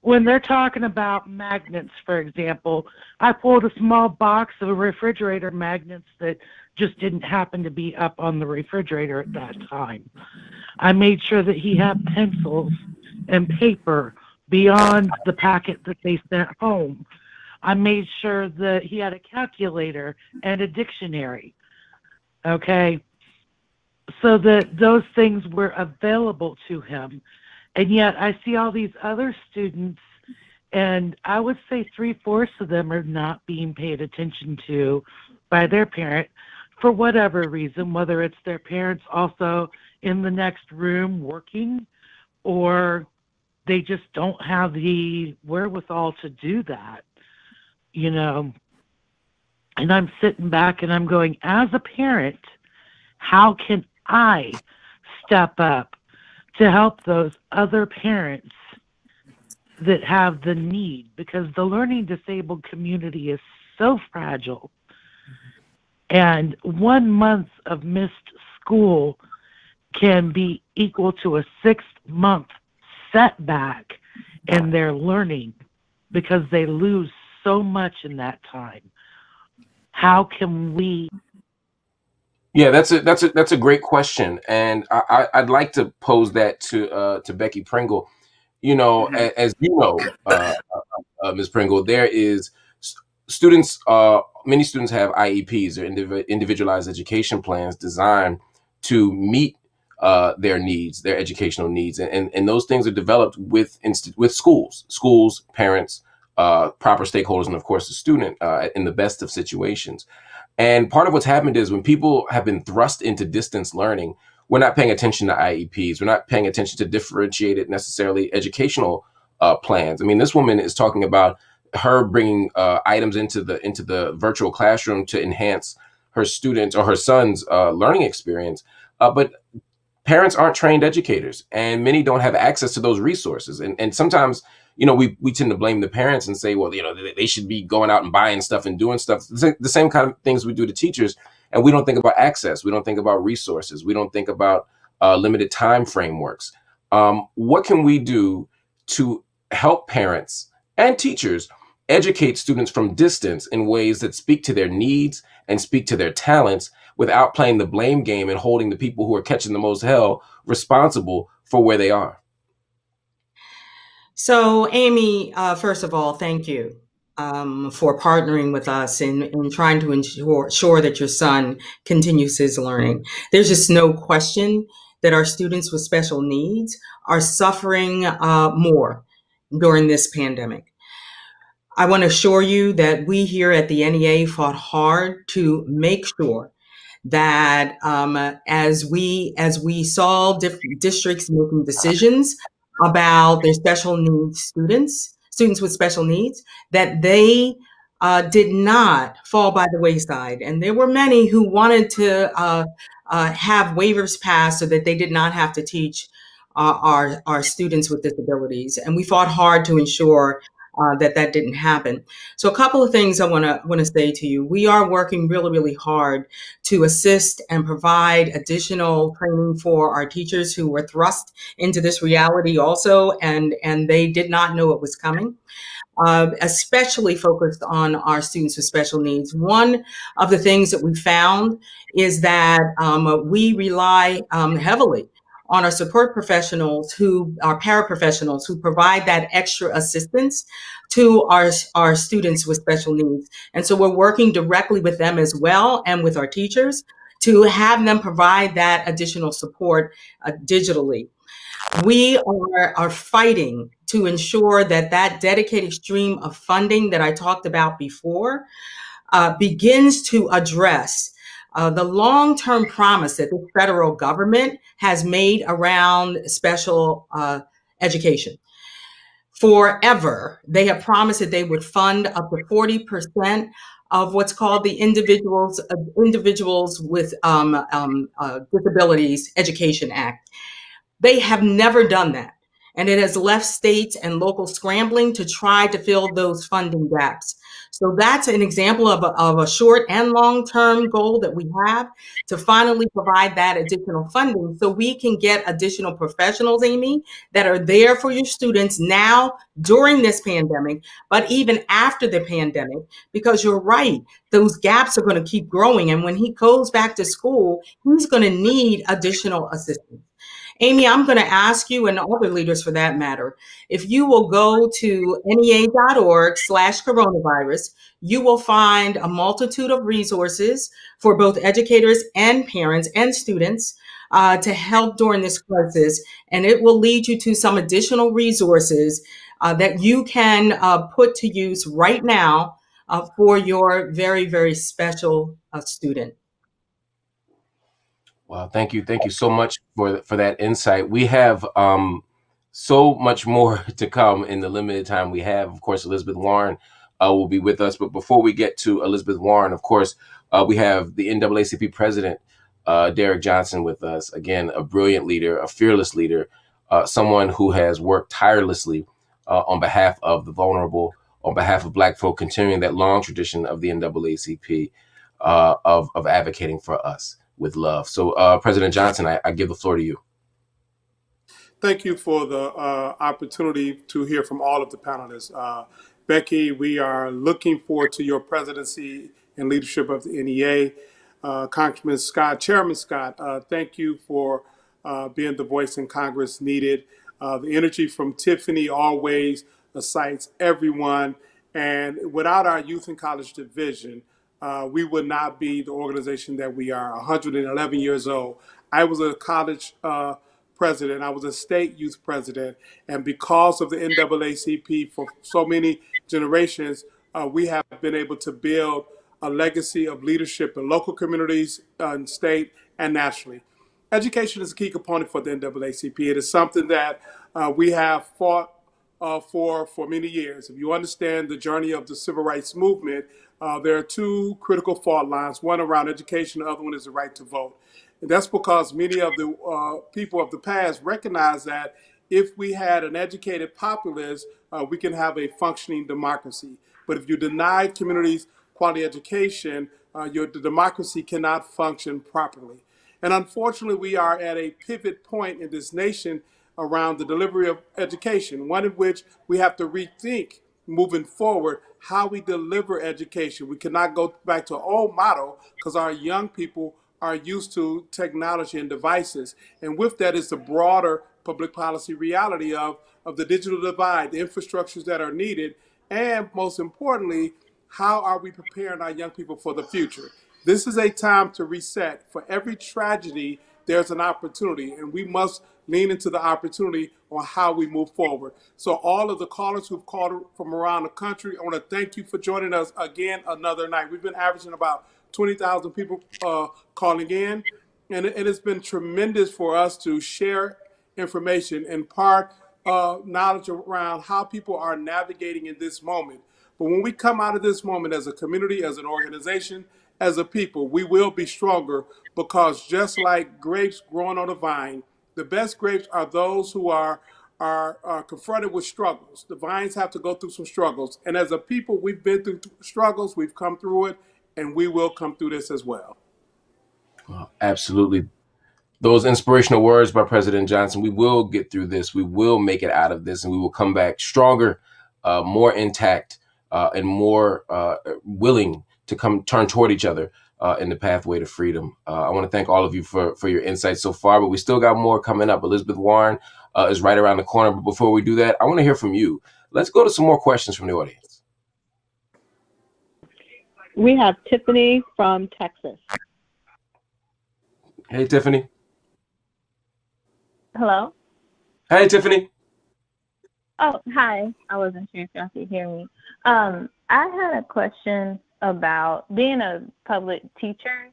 when they're talking about magnets, for example, I pulled a small box of refrigerator magnets that just didn't happen to be up on the refrigerator at that time. I made sure that he had pencils and paper beyond the packet that they sent home. I made sure that he had a calculator and a dictionary. Okay. so that those things were available to him. And yet I see all these other students, and I would say 3/4 of them are not being paid attention to by their parent for whatever reason, whether it's their parents also in the next room working, or they just don't have the wherewithal to do that, you know. And I'm sitting back and I'm going, as a parent, how can I step up to help those other parents that have the need? Because the learning disabled community is so fragile. And 1 month of missed school can be equal to a 6-month setback in their learning because they lose so much in that time. How can we? Yeah, that's a great question, and I'd like to pose that to Becky Pringle. You know, as you know, Ms. Pringle, there is students. Many students have IEPs or individualized education plans designed to meet their needs, their educational needs, and those things are developed with schools, parents, proper stakeholders, and of course the student in the best of situations. And part of what's happened is when people have been thrust into distance learning, we're not paying attention to IEPs. We're not paying attention to differentiated necessarily educational plans. I mean, this woman is talking about her bringing items into the virtual classroom to enhance her students or her son's learning experience. But parents aren't trained educators, and many don't have access to those resources. And sometimes, you know, we tend to blame the parents and say, well, you know, they should be going out and buying stuff and doing stuff, the same kind of things we do to teachers. And we don't think about access. We don't think about resources. We don't think about limited time frameworks. What can we do to help parents and teachers educate students from distance in ways that speak to their needs and speak to their talents without playing the blame game and holding the people who are catching the most hell responsible for where they are? So, Amy, first of all, thank you for partnering with us in trying to ensure that your son continues his learning. There's just no question that our students with special needs are suffering more during this pandemic. I want to assure you that we here at the NEA fought hard to make sure that as we saw different districts making decisions about their special needs students with special needs, that they did not fall by the wayside. And there were many who wanted to have waivers passed so that they did not have to teach our students with disabilities. And we fought hard to ensure that didn't happen. So a couple of things I want to say to you. We are working really, really hard to assist and provide additional training for our teachers who were thrust into this reality also, and they did not know it was coming. Especially focused on our students with special needs. One of the things that we found is that we rely heavily on our support professionals who are paraprofessionals who provide that extra assistance to our students with special needs. And so we're working directly with them as well and with our teachers to have them provide that additional support digitally. We are fighting to ensure that dedicated stream of funding that I talked about before begins to address the long-term promise that the federal government has made around special education. Forever, they have promised that they would fund up to 40% of what's called the Individuals with Disabilities Education Act. They have never done that. And it has left states and locals scrambling to try to fill those funding gaps. So that's an example of a short and long-term goal that we have to finally provide that additional funding so we can get additional professionals, Amy, that are there for your students now during this pandemic, but even after the pandemic, because you're right, those gaps are going to keep growing. And when he goes back to school, he's going to need additional assistance. Amy, I'm going to ask you, and other leaders for that matter, if you will go to nea.org/coronavirus, you will find a multitude of resources for both educators and parents and students to help during this crisis, and it will lead you to some additional resources that you can put to use right now for your very, very special student. Well, thank you so much for that insight. We have so much more to come in the limited time we have. Of course, Elizabeth Warren will be with us, but before we get to Elizabeth Warren, of course, we have the NAACP president, Derek Johnson, with us. Again, a brilliant leader, a fearless leader, someone who has worked tirelessly on behalf of the vulnerable, on behalf of Black folk, continuing that long tradition of the NAACP of advocating for us with love. So, President Johnson, I give the floor to you. Thank you for the opportunity to hear from all of the panelists. Becky, we are looking forward to your presidency and leadership of the NEA. Congressman Scott, Chairman Scott, thank you for being the voice in Congress needed. The energy from Tiffany always excites everyone. And without our Youth and College Division, we would not be the organization that we are, 111 years old. I was a college president. I was a state youth president. And because of the NAACP for so many generations, we have been able to build a legacy of leadership in local communities, state, and nationally. Education is a key component for the NAACP. It is something that we have fought for many years. If you understand the journey of the civil rights movement, there are two critical fault lines, one around education, the other one is the right to vote. And that's because many of the people of the past recognize that if we had an educated populace, we can have a functioning democracy. But if you deny communities quality education, the democracy cannot function properly. And unfortunately, we are at a pivot point in this nation around the delivery of education, one in which we have to rethink moving forward how we deliver education. We cannot go back to an old model because our young people are used to technology and devices. And with that is the broader public policy reality of the digital divide, the infrastructures that are needed, and most importantly, how are we preparing our young people for the future? This is a time to reset. For every tragedy, there's an opportunity, and we must lean into the opportunity on how we move forward. So all of the callers who've called from around the country, I want to thank you for joining us again another night. We've been averaging about 20,000 people calling in, and it has been tremendous for us to share information, impart knowledge around how people are navigating in this moment. But when we come out of this moment as a community, as an organization, as a people, we will be stronger because just like grapes growing on a vine, the best grapes are those who are confronted with struggles. The vines have to go through some struggles. And as a people, we've been through struggles, we've come through it, and we will come through this as well. Absolutely. Those inspirational words by President Johnson, we will get through this, we will make it out of this, and we will come back stronger, more intact, and more willing to turn toward each other in the pathway to freedom. I want to thank all of you for your insights so far, but we still got more coming up. Elizabeth Warren is right around the corner. But before we do that, I want to hear from you. Let's go to some more questions from the audience. We have Tiffany from Texas. Hey, Tiffany. Hello? Hey, Tiffany. Oh, hi. I wasn't sure if y'all could hear me. I had a question about being a public teacher.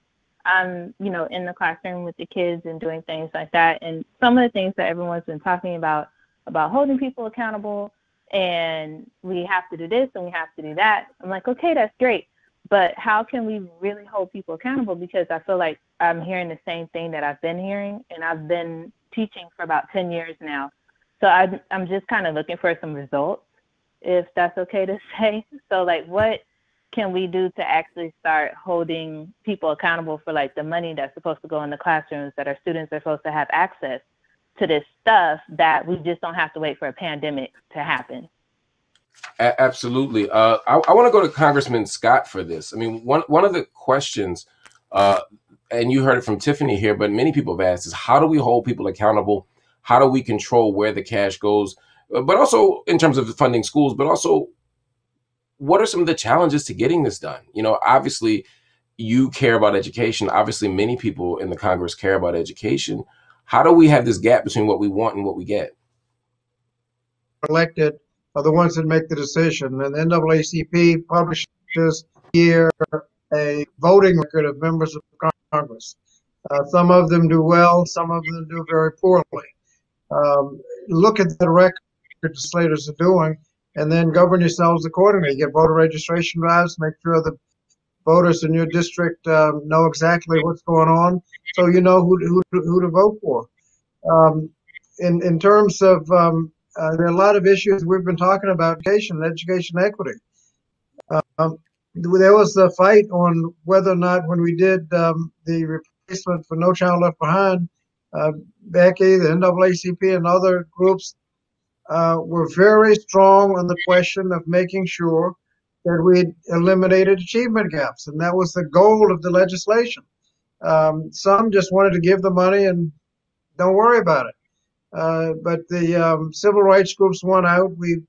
I'm, in the classroom with the kids and doing things like that. And some of the things that everyone's been talking about holding people accountable, and we have to do this and we have to do that. I'm like, okay, that's great. But how can we really hold people accountable? Because I feel like I'm hearing the same thing that I've been hearing, and I've been teaching for about 10 years now. So I'm just kind of looking for some results, if that's okay to say. So like, what can we do to actually start holding people accountable for like the money that's supposed to go in the classrooms, that our students are supposed to have access to this stuff, that we just don't have to wait for a pandemic to happen? Absolutely. I want to go to Congressman Scott for this. I mean, one of the questions, and you heard it from Tiffany here, but many people have asked, is how do we hold people accountable? How do we control where the cash goes? But also in terms of funding schools, but also what are some of the challenges to getting this done? Obviously you care about education. Obviously, many people in the Congress care about education. How do we have this gap between what we want and what we get? Elected are the ones that make the decision, and the NAACP publishes here a voting record of members of Congress. Some of them do well, some of them do very poorly. Look at the record legislators are doing, and then govern yourselves accordingly. Get voter registration drives, make sure the voters in your district know exactly what's going on, so you know who to vote for. Um, in terms of there are a lot of issues we've been talking about education equity. There was a fight on whether or not when we did the replacement for No Child Left Behind, Becky, the NAACP, and other groups were very strong on the question of making sure that we eliminated achievement gaps, and that was the goal of the legislation. Some just wanted to give the money and don't worry about it. But the civil rights groups won out. We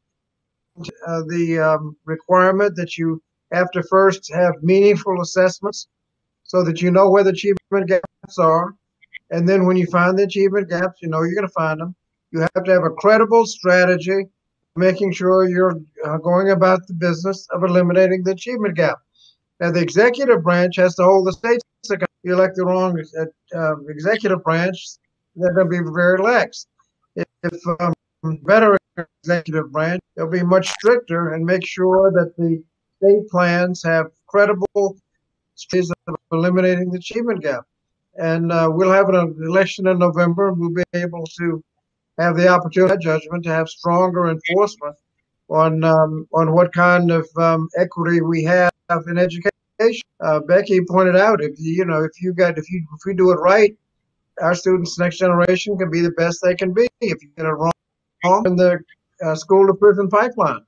the requirement that you have to first have meaningful assessments so that you know where the achievement gaps are. And then when you find the achievement gaps, you know you're going to find them. You have to have a credible strategy, making sure you're going about the business of eliminating the achievement gap. Now, the executive branch has to hold the states accountable. You elect the wrong executive branch, they're going to be very lax. If better executive branch, they'll be much stricter and make sure that the state plans have credible strategies of eliminating the achievement gap. And we'll have an election in November, and we'll be able to have the opportunity, judgment, to have stronger enforcement on what kind of equity we have in education. Becky pointed out, if we do it right, our students' next generation can be the best they can be. If you get it wrong, in the school to prison pipeline,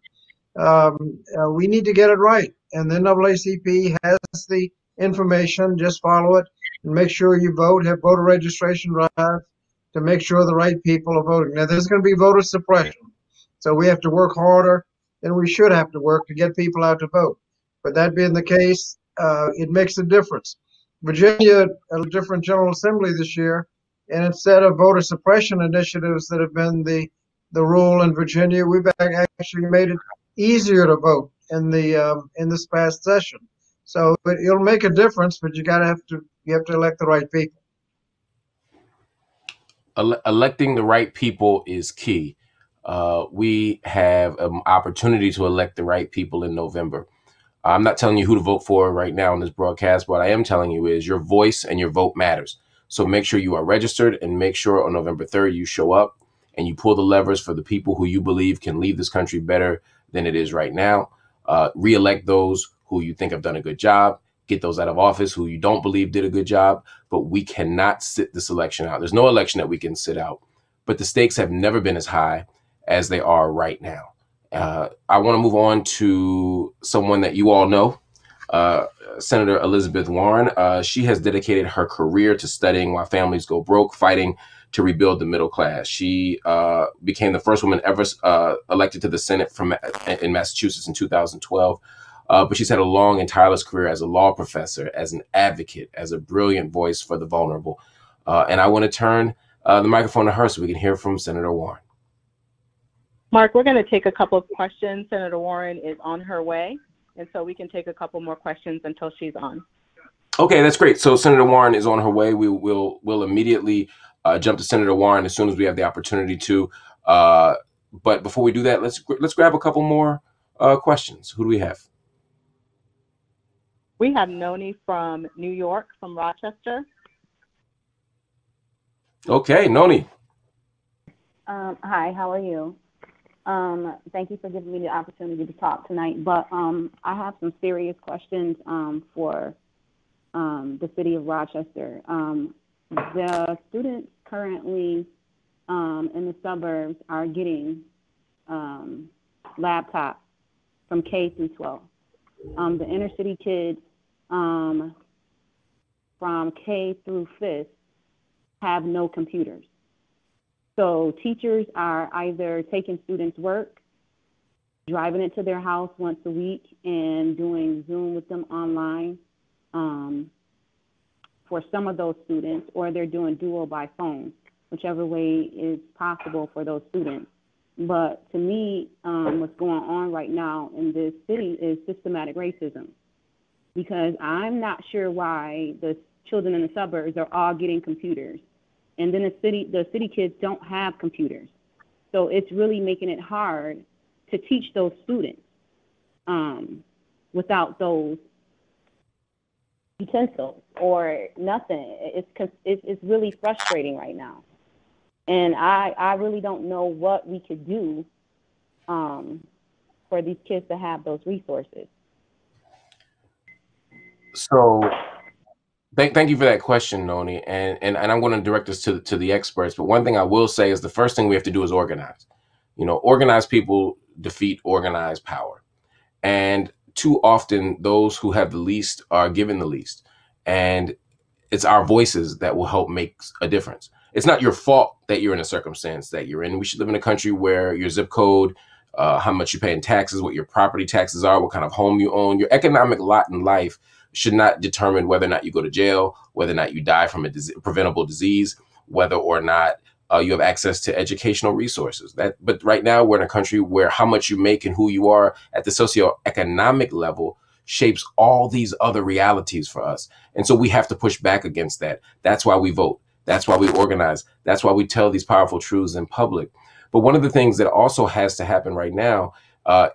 we need to get it right. And the NAACP has the information. Just follow it and make sure you vote. Have voter registration drives to make sure the right people are voting. Now, there's going to be voter suppression, so we have to work harder than we should have to work to get people out to vote. But that being the case, it makes a difference. Virginia, a different General Assembly this year, and instead of voter suppression initiatives that have been the rule in Virginia, we've actually made it easier to vote in this past session. So it'll make a difference, but you have to elect the right people. Electing the right people is key. We have an opportunity to elect the right people in November. I'm not telling you who to vote for right now in this broadcast. What I am telling you is your voice and your vote matters. So make sure you are registered and make sure on November 3rd you show up and you pull the levers for the people who you believe can leave this country better than it is right now. Re-elect those who you think have done a good job. Get those out of office who you don't believe did a good job. But we cannot sit this election out. There's no election that we can sit out. But the stakes have never been as high as they are right now. I want to move on to someone that you all know, Senator Elizabeth Warren. She has dedicated her career to studying while families go broke, fighting to rebuild the middle class. She became the first woman ever elected to the Senate in Massachusetts in 2012. But she's had a long and tireless career as a law professor, as an advocate, as a brilliant voice for the vulnerable. And I want to turn the microphone to her so we can hear from Senator Warren. Mark, we're going to take a couple of questions. Senator Warren is on her way, and so we can take a couple more questions until she's on. Okay, that's great. So Senator Warren is on her way. We'll immediately jump to Senator Warren as soon as we have the opportunity to. But before we do that, let's grab a couple more questions. Who do we have? We have Noni from New York, from Rochester. Okay, Noni. Hi, how are you? Thank you for giving me the opportunity to talk tonight. But I have some serious questions for the city of Rochester. The students currently in the suburbs are getting laptops from K through 12. The inner city kids from K through 5th have no computers. So teachers are either taking students' work, driving it to their house once a week, and doing Zoom with them online, um, for some of those students, or they're doing dual by phone, whichever way is possible for those students. But to me, what's going on right now in this city is systematic racism, because I'm not sure why the children in the suburbs are all getting computers, and then the city kids don't have computers. So it's really making it hard to teach those students without those utensils or nothing. It's really frustrating right now, and I really don't know what we could do for these kids to have those resources. So thank you for that question, Noni, and I'm going to direct this to the experts. But one thing I will say is the first thing we have to do is organize. Organized people defeat organized power. And too often, those who have the least are given the least. And it's our voices that will help make a difference. It's not your fault that you're in a circumstance that you're in. We should live in a country where your zip code, how much you pay in taxes, what your property taxes are, what kind of home you own, your economic lot in life should not determine whether or not you go to jail, whether or not you die from a preventable disease, whether or not you have access to educational resources. But right now, we're in a country where how much you make and who you are at the socioeconomic level shapes all these other realities for us. And so we have to push back against that. That's why we vote. That's why we organize. That's why we tell these powerful truths in public. But one of the things that also has to happen right now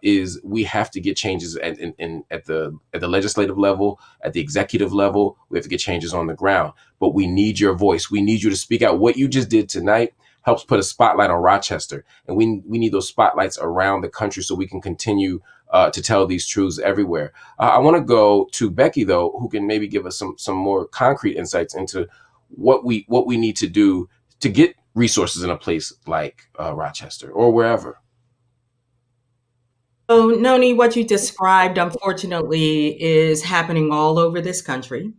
is we have to get changes at the legislative level, at the executive level. We have to get changes on the ground. But we need your voice. We need you to speak out. What you just did tonight helps put a spotlight on Rochester. And we need those spotlights around the country so we can continue to tell these truths everywhere. I want to go to Becky, though, who can maybe give us some more concrete insights into what we need to do to get resources in a place like Rochester or wherever. So, Noni, what you described, unfortunately, is happening all over this country.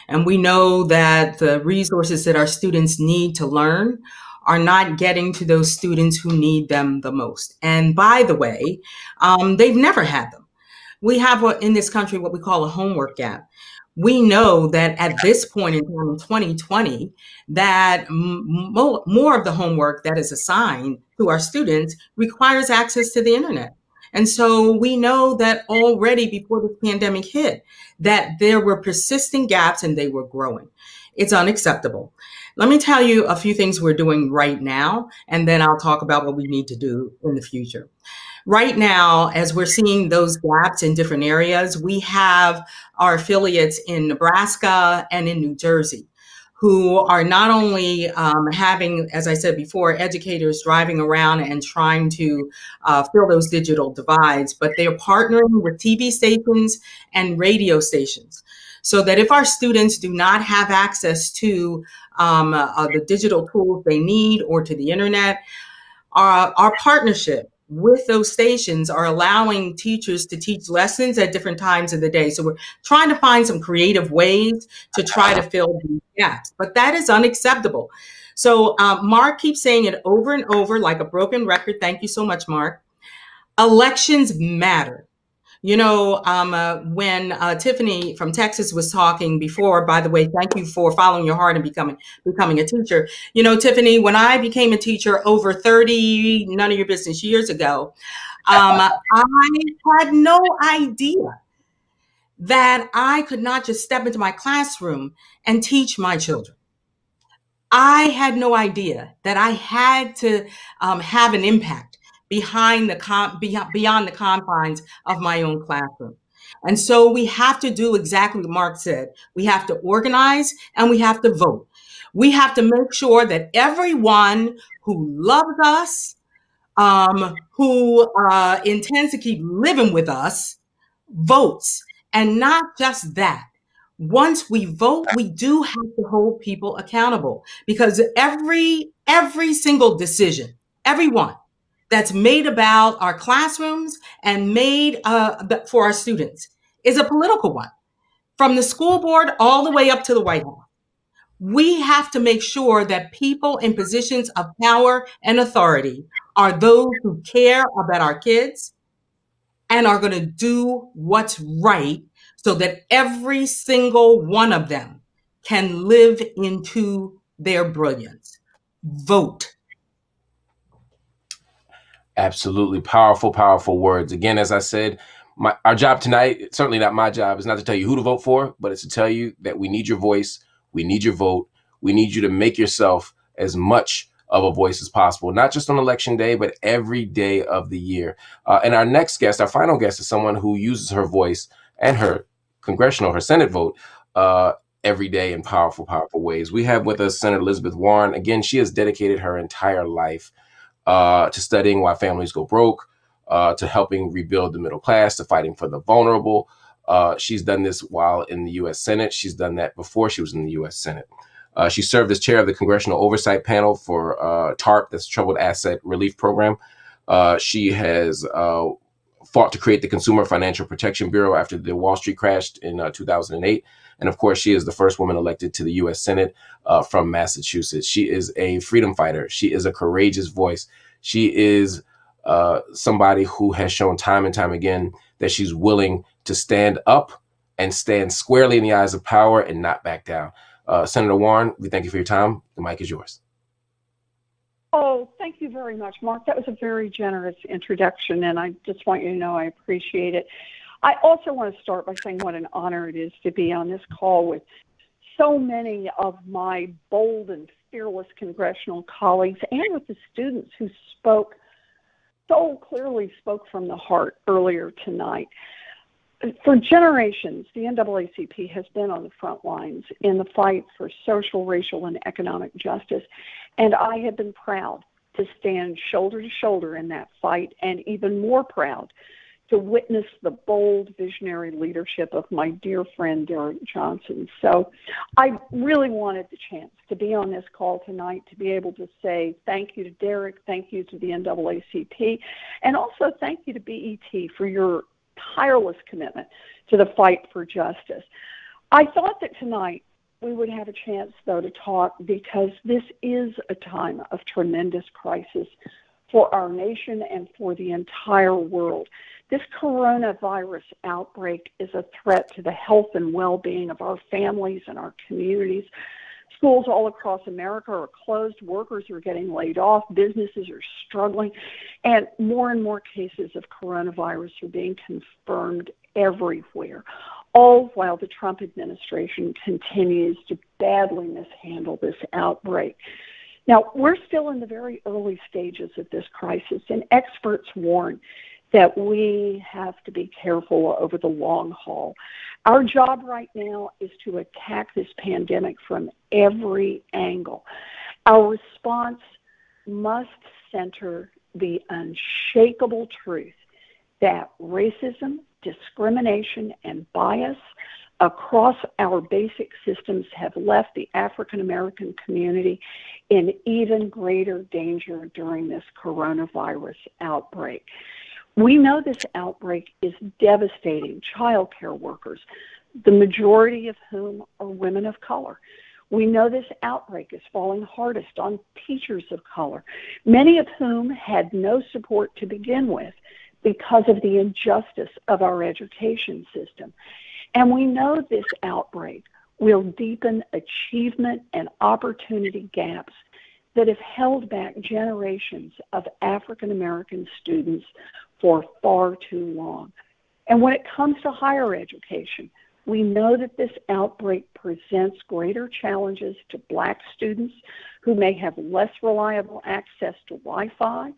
And we know that the resources that our students need to learn are not getting to those students who need them the most. And by the way, they've never had them. We have in this country what we call a homework gap. We know that at this point in time, in 2020, that more of the homework that is assigned to our students requires access to the internet. And so we know that already before the pandemic hit, that there were persistent gaps and they were growing. It's unacceptable. Let me tell you a few things we're doing right now, and then I'll talk about what we need to do in the future. Right now, as we're seeing those gaps in different areas, we have our affiliates in Nebraska and in New Jersey who are not only having, as I said before, educators driving around and trying to fill those digital divides, but they're partnering with TV stations and radio stations so that if our students do not have access to the digital tools they need or to the internet, our partnership with those stations are allowing teachers to teach lessons at different times of the day. So we're trying to find some creative ways to try to fill these gaps, but that is unacceptable. So Mark keeps saying it over and over like a broken record. Thank you so much, Mark. Elections matter. You know, when Tiffany from Texas was talking before, by the way, thank you for following your heart and becoming a teacher. You know, Tiffany, when I became a teacher over 30, none of your business years ago, I had no idea that I could not just step into my classroom and teach my children. I had no idea that I had to have an impact beyond the confines of my own classroom. And so we have to do exactly what Mark said. We have to organize and we have to vote. We have to make sure that everyone who loves us, who intends to keep living with us, votes. And not just that. Once we vote, we do have to hold people accountable because every single decision, every one that's made about our classrooms and made for our students is a political one, from the school board all the way up to the White House. We have to make sure that people in positions of power and authority are those who care about our kids and are going to do what's right so that every single one of them can live into their brilliance. Vote. Absolutely powerful, powerful words. Again, as I said, our job tonight, certainly not my job, is not to tell you who to vote for, but it's to tell you that we need your voice, we need your vote, we need you to make yourself as much of a voice as possible, not just on election day, but every day of the year. And our next guest, our final guest, is someone who uses her voice and her her Senate vote every day in powerful, powerful ways. We have with us Senator Elizabeth Warren. Again, she has dedicated her entire life to studying why families go broke, to helping rebuild the middle class, to fighting for the vulnerable. She's done this while in the U.S. Senate. She's done that before she was in the U.S. Senate. She served as chair of the Congressional Oversight Panel for TARP, that's Troubled Asset Relief Program. She has fought to create the Consumer Financial Protection Bureau after the Wall Street crashed in 2008. And of course, she is the first woman elected to the U.S. Senate from Massachusetts. She is a freedom fighter. She is a courageous voice. She is somebody who has shown time and time again that she's willing to stand up and stand squarely in the eyes of power and not back down. Senator Warren, we thank you for your time. The mic is yours. Oh, thank you very much, Mark. That was a very generous introduction, and I just want you to know I appreciate it. I also want to start by saying what an honor it is to be on this call with so many of my bold and fearless congressional colleagues and with the students who spoke from the heart earlier tonight. For generations, the NAACP has been on the front lines in the fight for social, racial, and economic justice, and I have been proud to stand shoulder to shoulder in that fight, and even more proud to witness the bold, visionary leadership of my dear friend, Derek Johnson. So I really wanted the chance to be on this call tonight, to be able to say thank you to Derek, thank you to the NAACP, and also thank you to BET for your tireless commitment to the fight for justice. I thought that tonight we would have a chance, though, to talk because this is a time of tremendous crisis for our nation and for the entire world. This coronavirus outbreak is a threat to the health and well-being of our families and our communities. Schools all across America are closed, workers are getting laid off, businesses are struggling, and more cases of coronavirus are being confirmed everywhere, all while the Trump administration continues to badly mishandle this outbreak. Now, we're still in the very early stages of this crisis, and experts warn that we have to be careful over the long haul. Our job right now is to attack this pandemic from every angle. Our response must center the unshakable truth that racism, discrimination, and bias across our basic systems have left the African American community in even greater danger during this coronavirus outbreak. We know this outbreak is devastating child care workers, the majority of whom are women of color. We know this outbreak is falling hardest on teachers of color, many of whom had no support to begin with because of the injustice of our education system. And we know this outbreak will deepen achievement and opportunity gaps that have held back generations of African American students for far too long. And when it comes to higher education, we know that this outbreak presents greater challenges to Black students who may have less reliable access to Wi-Fi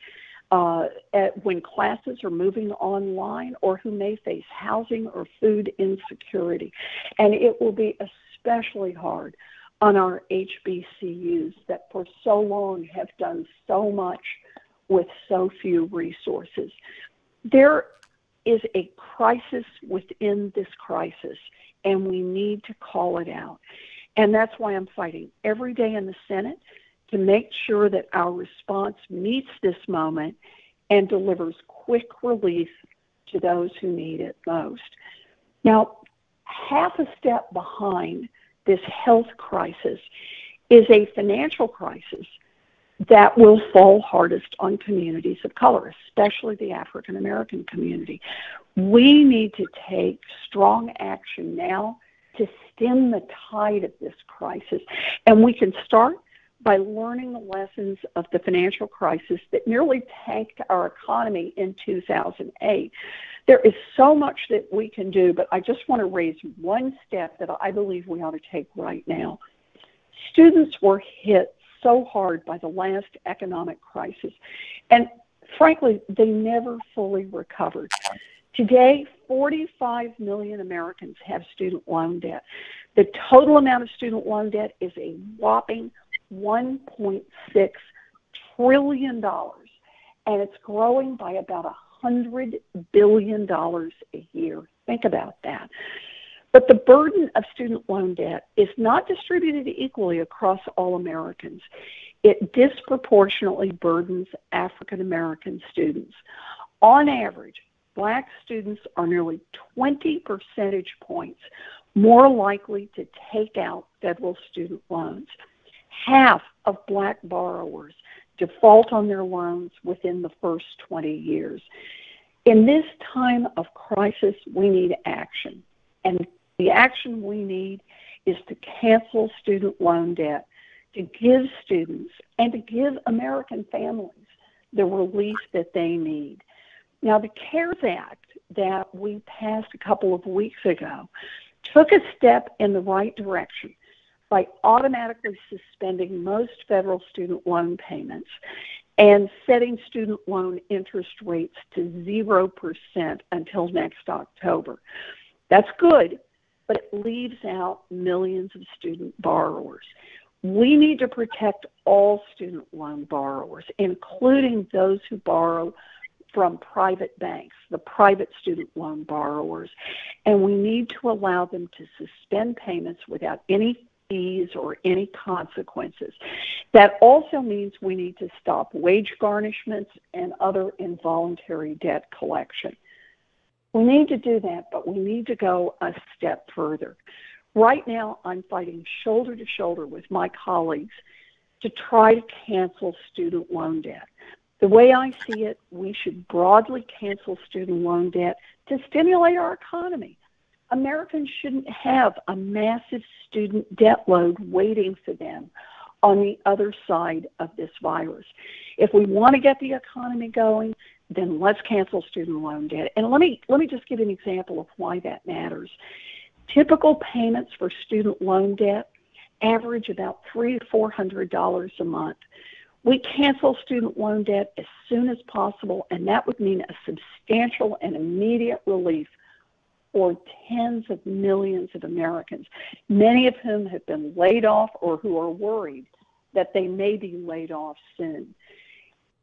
when classes are moving online, or who may face housing or food insecurity. And it will be especially hard on our HBCUs that for so long have done so much with so few resources. There is a crisis within this crisis, and we need to call it out. And that's why I'm fighting every day in the Senate to make sure that our response meets this moment and delivers quick relief to those who need it most. Now, half a step behind this health crisis is a financial crisis that will fall hardest on communities of color, especially the African American community. We need to take strong action now to stem the tide of this crisis. And we can start by learning the lessons of the financial crisis that nearly tanked our economy in 2008. There is so much that we can do, but I just want to raise one step that I believe we ought to take right now. Students were hit so hard by the last economic crisis, and frankly, they never fully recovered. Today, 45 million Americans have student loan debt. The total amount of student loan debt is a whopping $1.6 trillion, and it's growing by about $100 billion a year. Think about that. But the burden of student loan debt is not distributed equally across all Americans. It disproportionately burdens African American students. On average, Black students are nearly 20 percentage points more likely to take out federal student loans. Half of Black borrowers default on their loans within the first 20 years. In this time of crisis, we need action. And the action we need is to cancel student loan debt, to give students and to give American families the relief that they need. Now, the CARES Act that we passed a couple of weeks ago took a step in the right direction by automatically suspending most federal student loan payments and setting student loan interest rates to 0% until next October. That's good, but it leaves out millions of student borrowers. We need to protect all student loan borrowers, including those who borrow from private banks, the private student loan borrowers, and we need to allow them to suspend payments without any fees or any consequences. That also means we need to stop wage garnishments and other involuntary debt collection. We need to do that, but we need to go a step further. Right now, I'm fighting shoulder to shoulder with my colleagues to try to cancel student loan debt. The way I see it, we should broadly cancel student loan debt to stimulate our economy. Americans shouldn't have a massive student debt load waiting for them on the other side of this virus. If we want to get the economy going, then let's cancel student loan debt. And let me just give an example of why that matters. Typical payments for student loan debt average about $300 to $400 a month. We cancel student loan debt as soon as possible, and that would mean a substantial and immediate relief for tens of millions of Americans, many of whom have been laid off or who are worried that they may be laid off soon.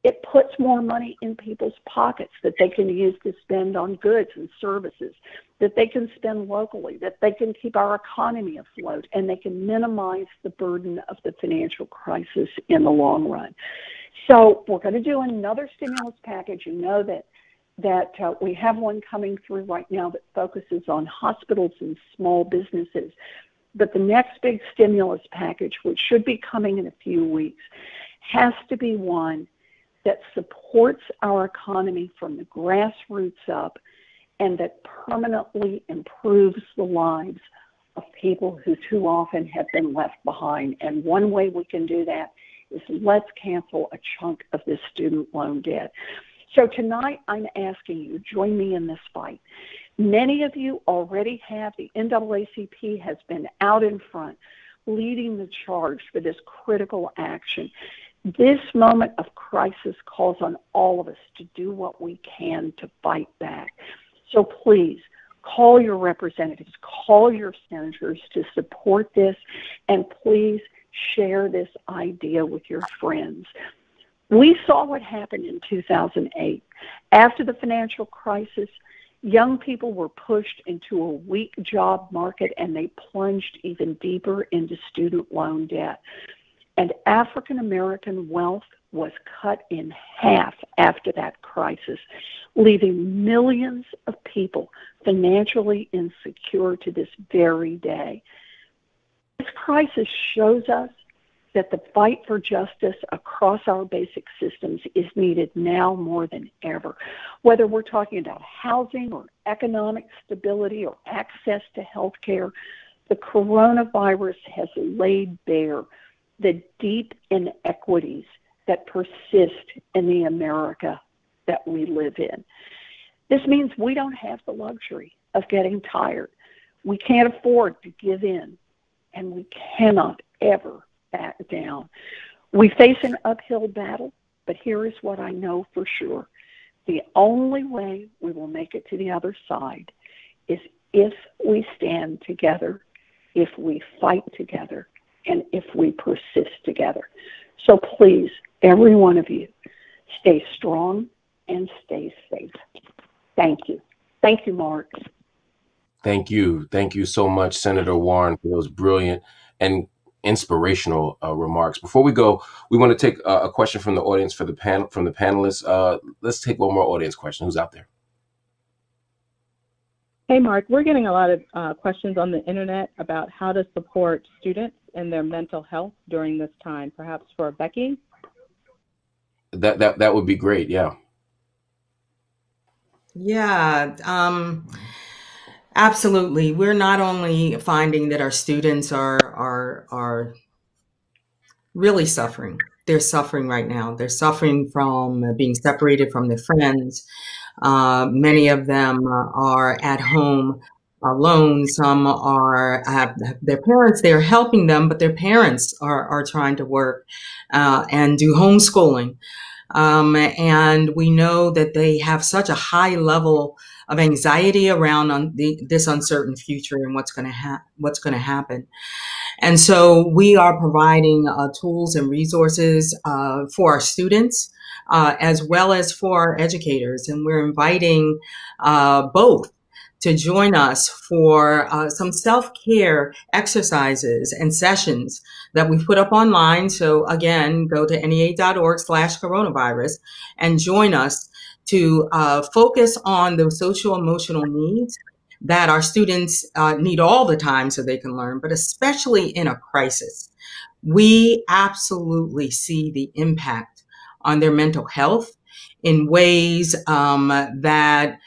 It puts more money in people's pockets that they can use to spend on goods and services, that they can spend locally, that they can keep our economy afloat, and they can minimize the burden of the financial crisis in the long run. So we're going to do another stimulus package. You know that we have one coming through right now that focuses on hospitals and small businesses. But the next big stimulus package, which should be coming in a few weeks, has to be one that supports our economy from the grassroots up and that permanently improves the lives of people who too often have been left behind. And one way we can do that is let's cancel a chunk of this student loan debt. So tonight I'm asking you, join me in this fight. Many of you already have. The NAACP has been out in front, leading the charge for this critical action. This moment of crisis calls on all of us to do what we can to fight back. So please, call your representatives, call your senators to support this, and please share this idea with your friends. We saw what happened in 2008. After the financial crisis, young people were pushed into a weak job market and they plunged even deeper into student loan debt. And African American wealth was cut in half after that crisis, leaving millions of people financially insecure to this very day. This crisis shows us that the fight for justice across our basic systems is needed now more than ever. Whether we're talking about housing or economic stability or access to health care, the coronavirus has laid bare the deep inequities that persist in the America that we live in. This means we don't have the luxury of getting tired. We can't afford to give in, and we cannot ever back down. We face an uphill battle, but here is what I know for sure. The only way we will make it to the other side is if we stand together, if we fight together, and if we persist together. So please, every one of you, stay strong and stay safe. Thank you. Thank you, Mark. Thank you. Thank you so much, Senator Warren, for those brilliant and inspirational remarks. Before we go, we want to take a question from the audience from the panelists. Let's take one more audience question. Who's out there? Hey, Mark, we're getting a lot of questions on the internet about how to support students in their mental health during this time. Perhaps for Becky? That would be great. Yeah. Yeah, absolutely. We're not only finding that our students are really suffering. They're suffering right now. They're suffering from being separated from their friends. Many of them are at home alone. Some have their parents. They're helping them, but their parents are trying to work and do homeschooling. And we know that they have such a high level of anxiety around this uncertain future and what's going to happen. And so we are providing tools and resources for our students as well as for our educators. And we're inviting both to join us for some self-care exercises and sessions that we put up online. So again, go to nea.org/coronavirus and join us to focus on those social emotional needs that our students need all the time so they can learn, but especially in a crisis. We absolutely see the impact on their mental health in ways that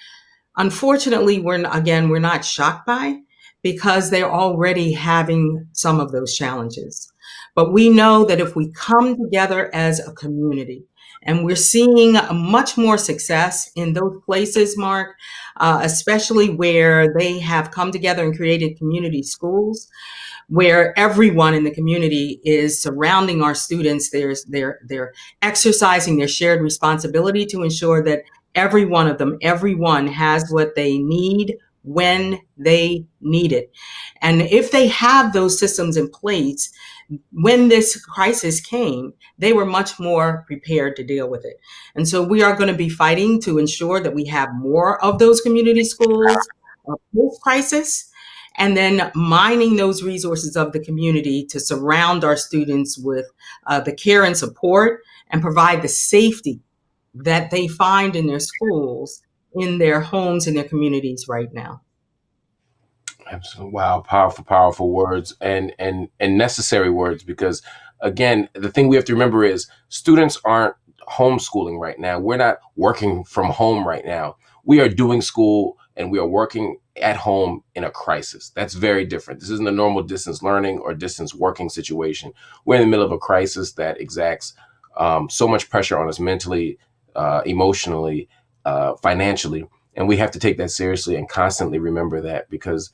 unfortunately we're not shocked by, because they're already having some of those challenges. But we know that if we come together as a community, and we're seeing much more success in those places, Mark, especially where they have come together and created community schools, where everyone in the community is surrounding our students. They're exercising their shared responsibility to ensure that everyone has what they need when they need it. And if they have those systems in place, when this crisis came, they were much more prepared to deal with it. And so we are going to be fighting to ensure that we have more of those community schools post-crisis, and then mining those resources of the community to surround our students with the care and support and provide the safety that they find in their schools, in their homes, in their communities right now. Absolutely. Wow. Powerful words and necessary words, because again, the thing we have to remember is students aren't homeschooling right now. We're not working from home right now. We are doing school and we are working at home in a crisis. That's very different. This isn't a normal distance learning or distance working situation. We're in the middle of a crisis that exacts so much pressure on us mentally, emotionally, financially. And we have to take that seriously and constantly remember that, because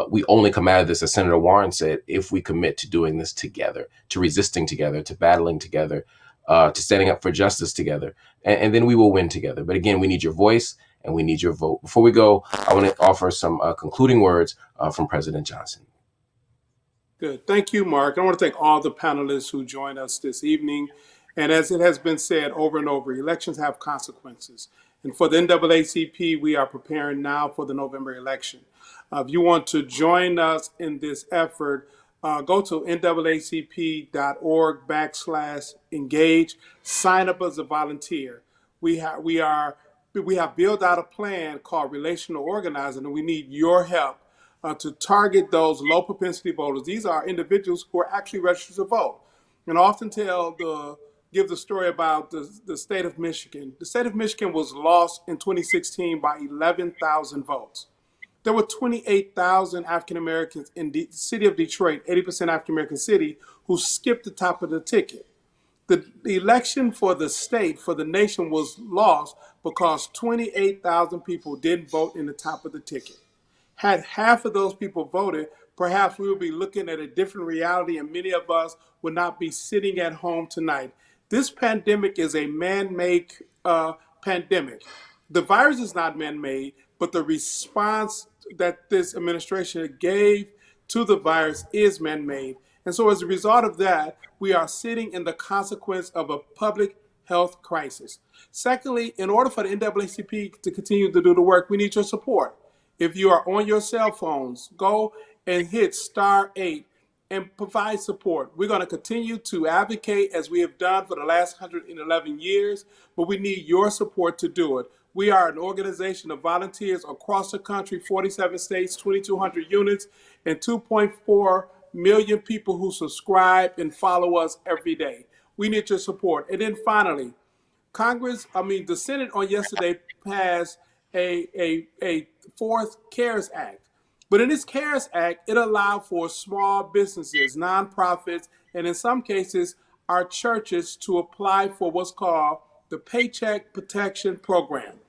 we only come out of this, as Senator Warren said, if we commit to doing this together, to resisting together, to battling together, to standing up for justice together, and then we will win together. But again, we need your voice and we need your vote. Before we go, I want to offer some concluding words from President Johnson. Good. Thank you, Mark. I want to thank all the panelists who joined us this evening. And as it has been said over and over, elections have consequences. And for the NAACP, we are preparing now for the November election. If you want to join us in this effort, go to naacp.org/engage. Sign up as a volunteer. We have built out a plan called Relational Organizing, and we need your help to target those low propensity voters. These are individuals who are actually registered to vote. and I often give the story about the state of Michigan. The state of Michigan was lost in 2016 by 11,000 votes. There were 28,000 African Americans in the city of Detroit, 80% African American city, who skipped the top of the ticket. The election for the state, for the nation, was lost because 28,000 people didn't vote in the top of the ticket. Had half of those people voted, perhaps we would be looking at a different reality and many of us would not be sitting at home tonight. This pandemic is a man-made pandemic. The virus is not man-made, but the response that this administration gave to the virus is man-made. And so as a result of that, we are sitting in the consequence of a public health crisis. Secondly, in order for the NAACP to continue to do the work, we need your support. If you are on your cell phones, go and hit *8 and provide support. We're going to continue to advocate as we have done for the last 111 years, but we need your support to do it. We are an organization of volunteers across the country, 47 states, 2,200 units, and 2.4 million people who subscribe and follow us every day. We need your support. And then finally, the Senate on yesterday passed a fourth CARES Act. But in this CARES Act, it allowed for small businesses, nonprofits, and in some cases, our churches to apply for what's called the Paycheck Protection Program.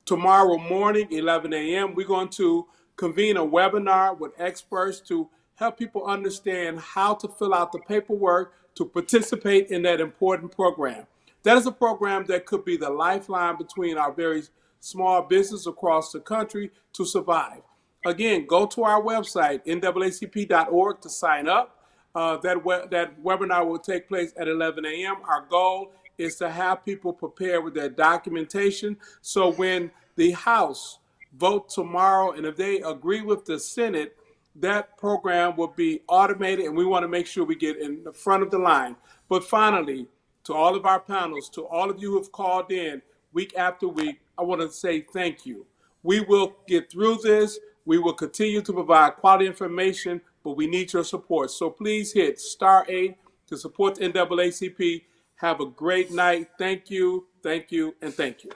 Tomorrow morning, 11 a.m., we're going to convene a webinar with experts to help people understand how to fill out the paperwork to participate in that important program. That is a program that could be the lifeline between our very small business across the country to survive. Again, go to our website, naacp.org, to sign up. That webinar will take place at 11 a.m. Our goal is to have people prepare with their documentation. So when the House vote tomorrow, and if they agree with the Senate, that program will be automated, and we want to make sure we get in the front of the line. But finally, to all of our panels, to all of you who have called in week after week, I want to say thank you. We will get through this. We will continue to provide quality information, but we need your support. So please hit *8 to support the NAACP. Have a great night. Thank you, and thank you.